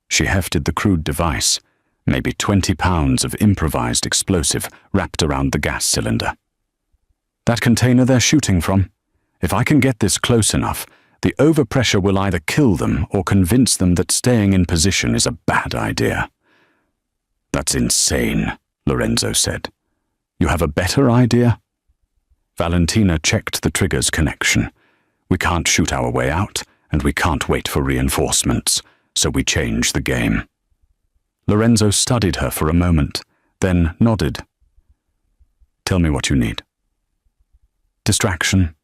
She hefted the crude device, maybe 20 pounds of improvised explosive wrapped around the gas cylinder. "That container they're shooting from, if I can get this close enough, the overpressure will either kill them or convince them that staying in position is a bad idea." "That's insane," Lorenzo said. "You have a better idea?" Valentina checked the trigger's connection. "We can't shoot our way out, and we can't wait for reinforcements, so we change the game." Lorenzo studied her for a moment, then nodded. "Tell me what you need." "Distraction.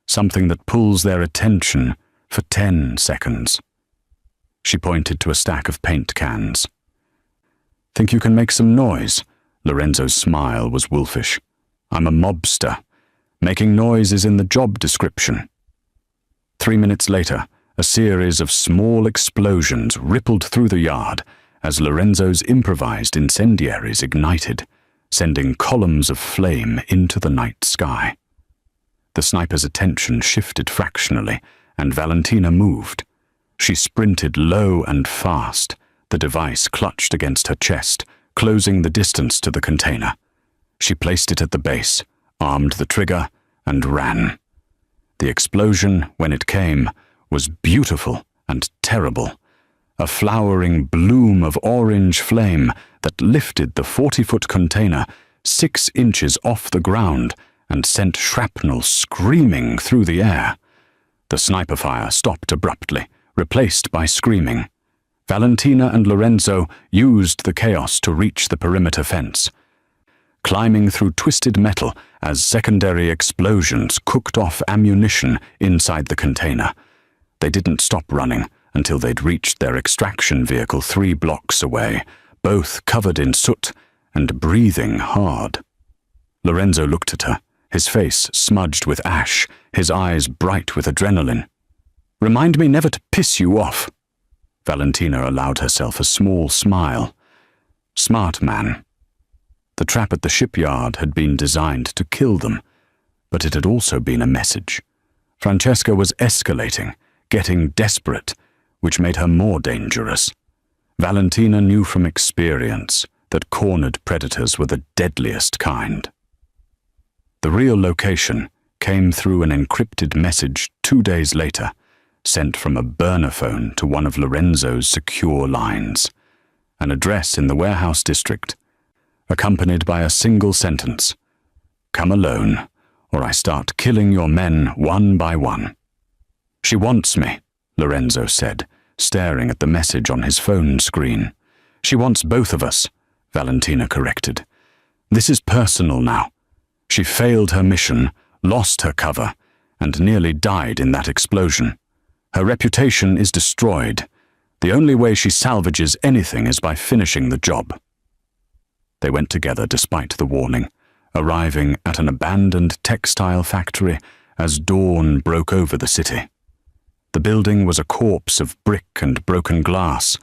Something that pulls their attention for 10 seconds. She pointed to a stack of paint cans. "Think you can make some noise?" Lorenzo's smile was wolfish. "I'm a mobster. Making noise is in the job description." 3 minutes later, a series of small explosions rippled through the yard as Lorenzo's improvised incendiaries ignited, sending columns of flame into the night sky. The sniper's attention shifted fractionally, and Valentina moved. She sprinted low and fast, the device clutched against her chest, closing the distance to the container. She placed it at the base, armed the trigger, and ran. The explosion, when it came, was beautiful and terrible. A flowering bloom of orange flame that lifted the 40-foot container 6 inches off the ground and sent shrapnel screaming through the air. The sniper fire stopped abruptly, replaced by screaming. Valentina and Lorenzo used the chaos to reach the perimeter fence. Climbing through twisted metal as secondary explosions cooked off ammunition inside the container. They didn't stop running until they'd reached their extraction vehicle 3 blocks away, both covered in soot and breathing hard. Lorenzo looked at her, his face smudged with ash, his eyes bright with adrenaline. "Remind me never to piss you off." Valentina allowed herself a small smile. Smart man. The trap at the shipyard had been designed to kill them, but it had also been a message. Francesca was escalating, getting desperate, which made her more dangerous. Valentina knew from experience that cornered predators were the deadliest kind. The real location came through an encrypted message 2 days later, sent from a burner phone to one of Lorenzo's secure lines. An address in the warehouse district, accompanied by a single sentence: "Come alone, or I start killing your men one by one." "She wants me," Lorenzo said, staring at the message on his phone screen. "She wants both of us," Valentina corrected. "This is personal now. She failed her mission, lost her cover, and nearly died in that explosion. Her reputation is destroyed. The only way she salvages anything is by finishing the job." They went together despite the warning, arriving at an abandoned textile factory as dawn broke over the city. The building was a corpse of brick and broken glass,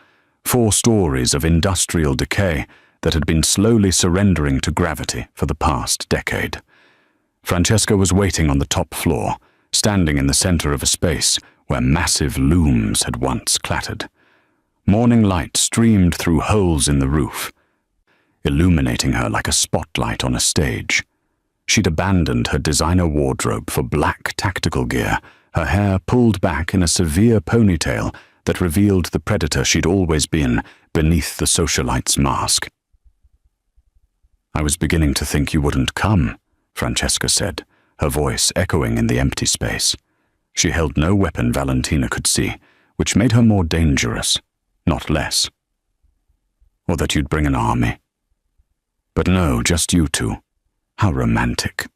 4 stories of industrial decay that had been slowly surrendering to gravity for the past decade. Francesca was waiting on the top floor, standing in the center of a space where massive looms had once clattered. Morning light streamed through holes in the roof, illuminating her like a spotlight on a stage. She'd abandoned her designer wardrobe for black tactical gear, her hair pulled back in a severe ponytail that revealed the predator she'd always been beneath the socialite's mask. "I was beginning to think you wouldn't come," Francesca said, her voice echoing in the empty space. She held no weapon Valentina could see, which made her more dangerous, not less. "Or that you'd bring an army. But no, just you two. How romantic."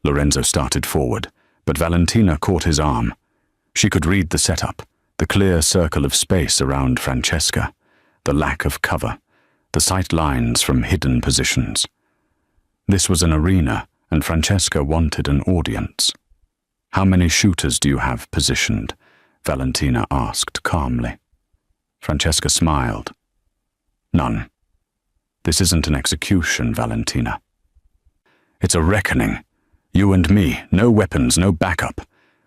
Lorenzo started forward, but Valentina caught his arm. She could read the setup, the clear circle of space around Francesca, the lack of cover, the sight lines from hidden positions. This was an arena, and Francesca wanted an audience. "How many shooters do you have positioned?" Valentina asked calmly. Francesca smiled. "None. This isn't an execution, Valentina. It's a reckoning. You and me, no weapons, no backup.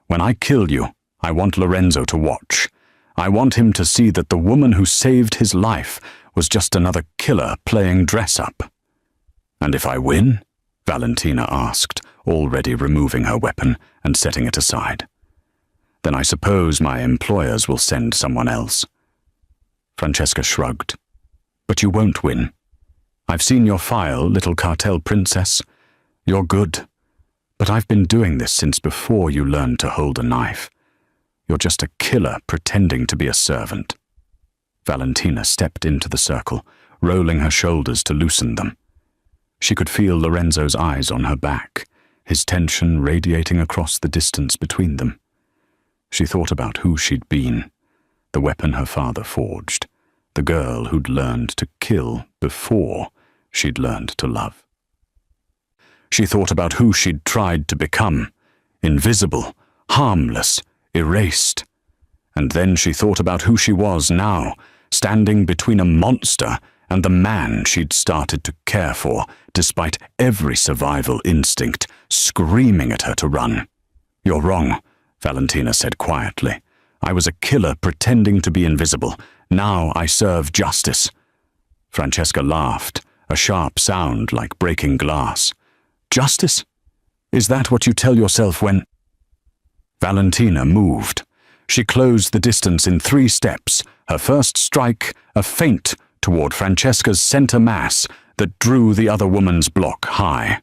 When I kill you, I want Lorenzo to watch. I want him to see that the woman who saved his life was just another killer playing dress-up." "And if I win?" Valentina asked, already removing her weapon and setting it aside. "Then I suppose my employers will send someone else." Francesca shrugged. "But you won't win. I've seen your file, little cartel princess. You're good. But I've been doing this since before you learned to hold a knife. You're just a killer pretending to be a servant." Valentina stepped into the circle, rolling her shoulders to loosen them. She could feel Lorenzo's eyes on her back, his tension radiating across the distance between them. She thought about who she'd been, the weapon her father forged, the girl who'd learned to kill before she'd learned to love. She thought about who she'd tried to become, invisible, harmless, erased. And then she thought about who she was now, standing between a monster and the man she'd started to care for, despite every survival instinct screaming at her to run. "You're wrong," Valentina said quietly. "I was a killer pretending to be invisible. Now I serve justice." Francesca laughed, a sharp sound like breaking glass. "Justice? Is that what you tell yourself when—" Valentina moved. She closed the distance in 3 steps, her first strike a feint toward Francesca's center mass that drew the other woman's block high.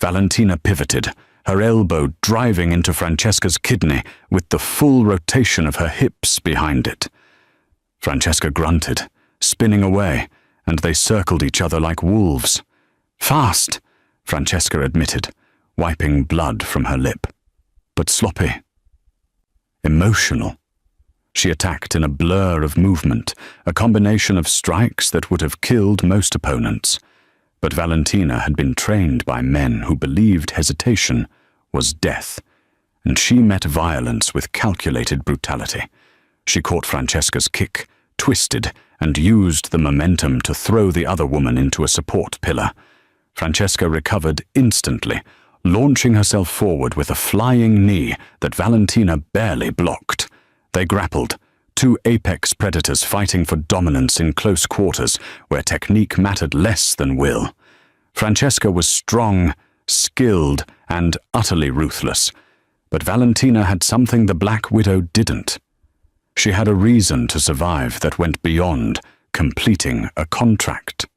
Valentina pivoted, her elbow driving into Francesca's kidney with the full rotation of her hips behind it. Francesca grunted, spinning away, and they circled each other like wolves. "Fast," Francesca admitted, wiping blood from her lip. "But sloppy. Emotional." She attacked in a blur of movement, a combination of strikes that would have killed most opponents. But Valentina had been trained by men who believed hesitation was death, and she met violence with calculated brutality. She caught Francesca's kick, twisted, and used the momentum to throw the other woman into a support pillar. Francesca recovered instantly, launching herself forward with a flying knee that Valentina barely blocked. They grappled, 2 apex predators fighting for dominance in close quarters where technique mattered less than will. Francesca was strong, skilled, and utterly ruthless, but Valentina had something the Black Widow didn't. She had a reason to survive that went beyond completing a contract.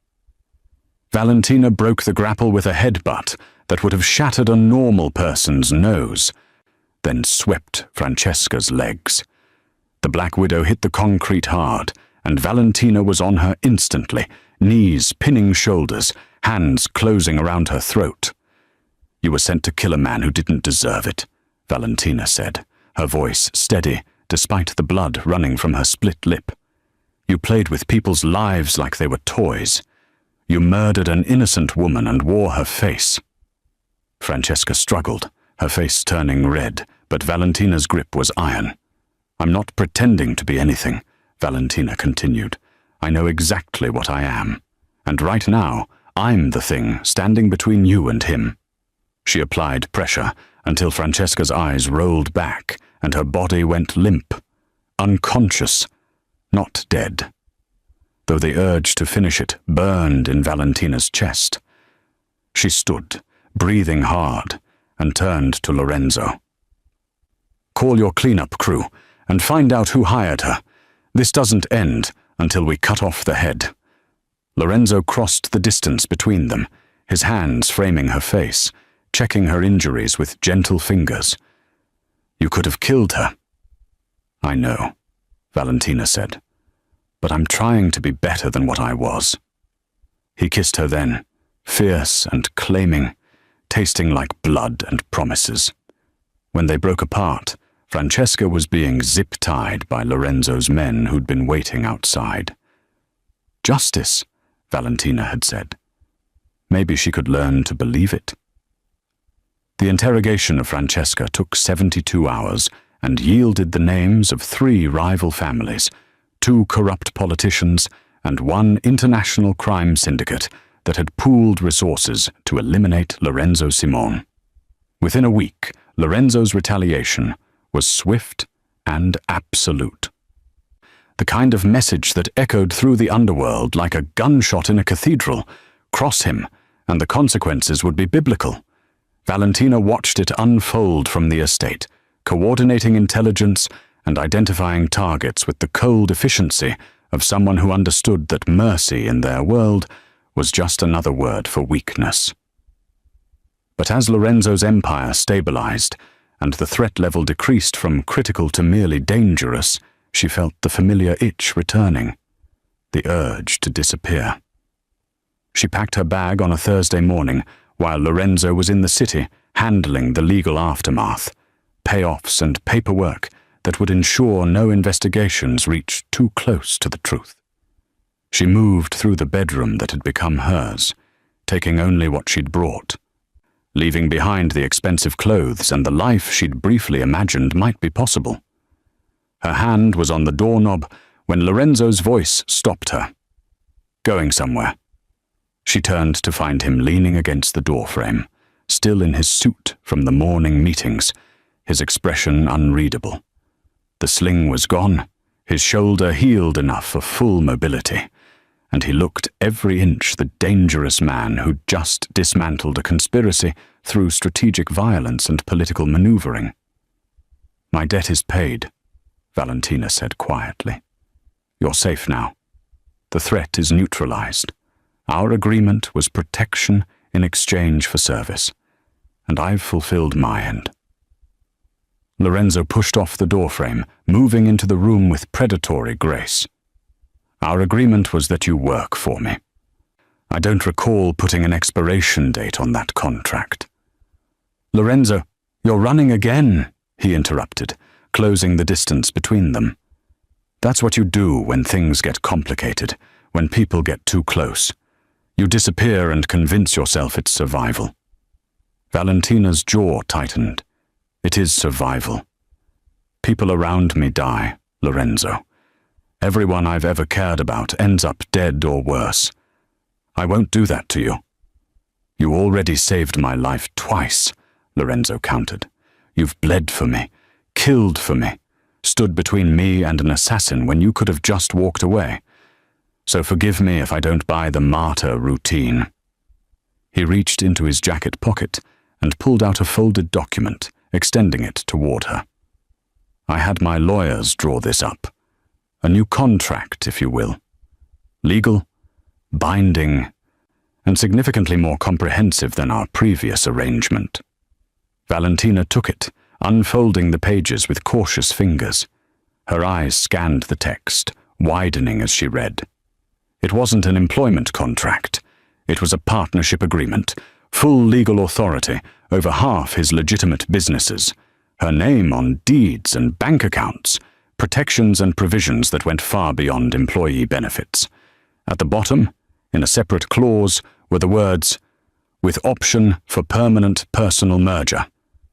Valentina broke the grapple with a headbutt that would have shattered a normal person's nose, then swept Francesca's legs. The Black Widow hit the concrete hard, and Valentina was on her instantly, knees pinning shoulders, hands closing around her throat. "You were sent to kill a man who didn't deserve it," Valentina said, her voice steady despite the blood running from her split lip. "You played with people's lives like they were toys. You murdered an innocent woman and wore her face." Francesca struggled, her face turning red, but Valentina's grip was iron. "I'm not pretending to be anything," Valentina continued. "I know exactly what I am. And right now, I'm the thing standing between you and him." She applied pressure until Francesca's eyes rolled back and her body went limp, unconscious, not dead, though the urge to finish it burned in Valentina's chest. She stood, breathing hard, and turned to Lorenzo. "Call your cleanup crew and find out who hired her. This doesn't end until we cut off the head." Lorenzo crossed the distance between them, his hands framing her face, checking her injuries with gentle fingers. "You could have killed her." "I know," Valentina said, "but I'm trying to be better than what I was." He kissed her then, fierce and claiming, tasting like blood and promises. When they broke apart, Francesca was being zip-tied by Lorenzo's men who'd been waiting outside. "Justice," Valentina had said. Maybe she could learn to believe it. The interrogation of Francesca took 72 hours and yielded the names of 3 rival families, 2 corrupt politicians, and 1 international crime syndicate that had pooled resources to eliminate Lorenzo Simon. Within a week, Lorenzo's retaliation was swift and absolute. The kind of message that echoed through the underworld like a gunshot in a cathedral. Cross him, and the consequences would be biblical. Valentina watched it unfold from the estate, coordinating intelligence and identifying targets with the cold efficiency of someone who understood that mercy in their world was just another word for weakness. But as Lorenzo's empire stabilized, and the threat level decreased from critical to merely dangerous, she felt the familiar itch returning, the urge to disappear. She packed her bag on a Thursday morning while Lorenzo was in the city handling the legal aftermath, payoffs and paperwork that would ensure no investigations reached too close to the truth. She moved through the bedroom that had become hers, taking only what she'd brought, leaving behind the expensive clothes and the life she'd briefly imagined might be possible. Her hand was on the doorknob when Lorenzo's voice stopped her. "Going somewhere?" She turned to find him leaning against the doorframe, still in his suit from the morning meetings, his expression unreadable. The sling was gone, his shoulder healed enough for full mobility, and he looked every inch the dangerous man who'd just dismantled a conspiracy through strategic violence and political maneuvering. "My debt is paid," Valentina said quietly. "You're safe now. The threat is neutralized. Our agreement was protection in exchange for service, and I've fulfilled my end." Lorenzo pushed off the doorframe, moving into the room with predatory grace. "Our agreement was that you work for me. I don't recall putting an expiration date on that contract." "Lorenzo, you're running again," he interrupted, closing the distance between them. "That's what you do when things get complicated, when people get too close. You disappear and convince yourself it's survival." Valentina's jaw tightened. "It is survival. People around me die, Lorenzo. Everyone I've ever cared about ends up dead or worse. I won't do that to you." "You already saved my life twice," Lorenzo countered. "You've bled for me, killed for me, stood between me and an assassin when you could have just walked away. So forgive me if I don't buy the martyr routine." He reached into his jacket pocket and pulled out a folded document, extending it toward her. "I had my lawyers draw this up. A new contract, if you will. Legal, binding, and significantly more comprehensive than our previous arrangement." Valentina took it, unfolding the pages with cautious fingers. Her eyes scanned the text, widening as she read. It wasn't an employment contract. It was a partnership agreement, full legal authority over half his legitimate businesses, her name on deeds and bank accounts, protections and provisions that went far beyond employee benefits. At the bottom, in a separate clause, were the words, "with option for permanent personal merger,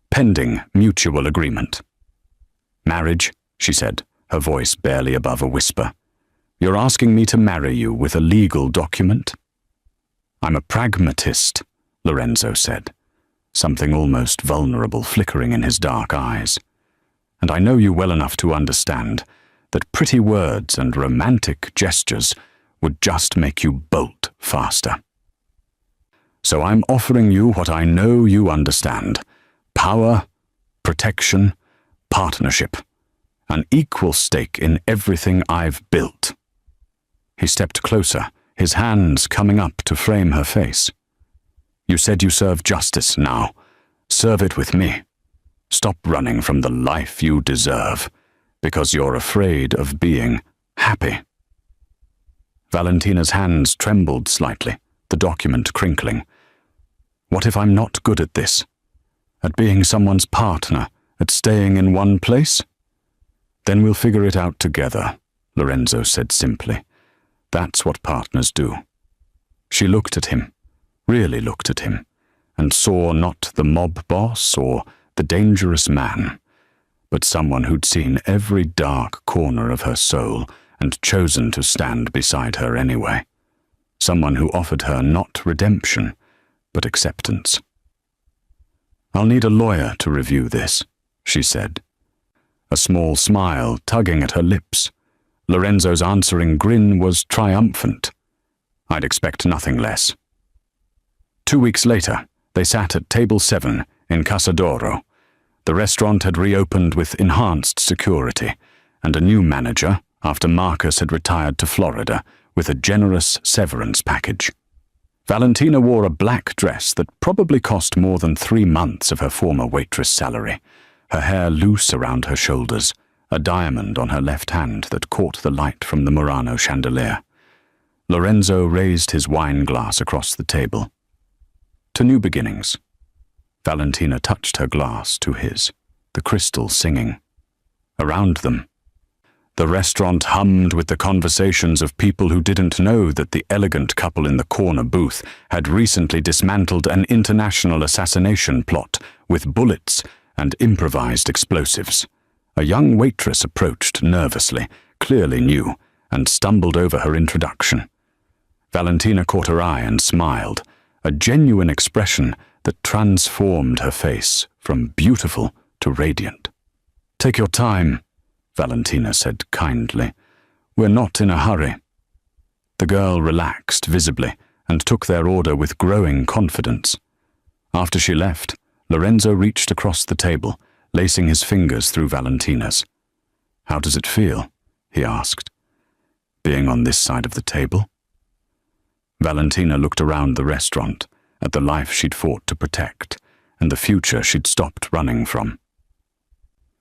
pending mutual agreement." "Marriage," she said, her voice barely above a whisper. "You're asking me to marry you with a legal document?" "I'm a pragmatist," Lorenzo said, something almost vulnerable flickering in his dark eyes. "And I know you well enough to understand that pretty words and romantic gestures would just make you bolt faster. So I'm offering you what I know you understand: power, protection, partnership, an equal stake in everything I've built." He stepped closer, his hands coming up to frame her face. "You said you serve justice now. Serve it with me. Stop running from the life you deserve, because you're afraid of being happy." Valentina's hands trembled slightly, the document crinkling. "What if I'm not good at this? At being someone's partner, at staying in one place?" "Then we'll figure it out together," Lorenzo said simply. "That's what partners do." She looked at him, really looked at him, and saw not the mob boss or the dangerous man, but someone who'd seen every dark corner of her soul and chosen to stand beside her anyway. Someone who offered her not redemption, but acceptance. "I'll need a lawyer to review this," she said. A small smile tugging at her lips. Lorenzo's answering grin was triumphant. "I'd expect nothing less." 2 weeks later, they sat at table 7 in Casa d'Oro. The restaurant had reopened with enhanced security, and a new manager, after Marcus had retired to Florida, with a generous severance package. Valentina wore a black dress that probably cost more than 3 months of her former waitress salary, her hair loose around her shoulders, a diamond on her left hand that caught the light from the Murano chandelier. Lorenzo raised his wine glass across the table. "To new beginnings." Valentina touched her glass to his, the crystal singing. Around them, the restaurant hummed with the conversations of people who didn't know that the elegant couple in the corner booth had recently dismantled an international assassination plot with bullets and improvised explosives. A young waitress approached nervously, clearly new, and stumbled over her introduction. Valentina caught her eye and smiled, a genuine expression that transformed her face from beautiful to radiant. "Take your time," Valentina said kindly. "We're not in a hurry." The girl relaxed visibly and took their order with growing confidence. After she left, Lorenzo reached across the table, lacing his fingers through Valentina's. "How does it feel?" he asked. "Being on this side of the table?" Valentina looked around the restaurant, at the life she'd fought to protect, and the future she'd stopped running from.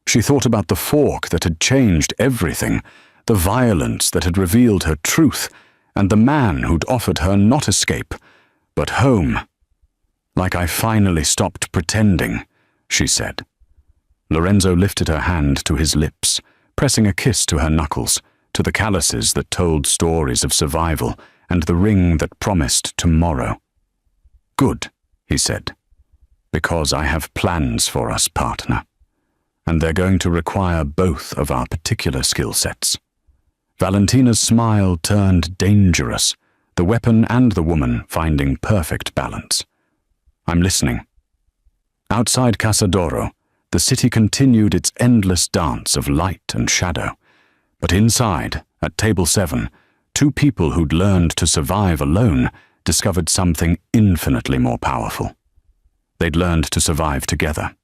She thought about the fork that had changed everything, the violence that had revealed her truth, and the man who'd offered her not escape, but home. "Like I finally stopped pretending," she said. Lorenzo lifted her hand to his lips, pressing a kiss to her knuckles, to the calluses that told stories of survival, and the ring that promised tomorrow. "Good," he said, "because I have plans for us, partner. And they're going to require both of our particular skill sets." Valentina's smile turned dangerous, the weapon and the woman finding perfect balance. "I'm listening." Outside Casa d'Oro, the city continued its endless dance of light and shadow. But inside, at table 7, 2 people who'd learned to survive alone discovered something infinitely more powerful. They'd learned to survive together.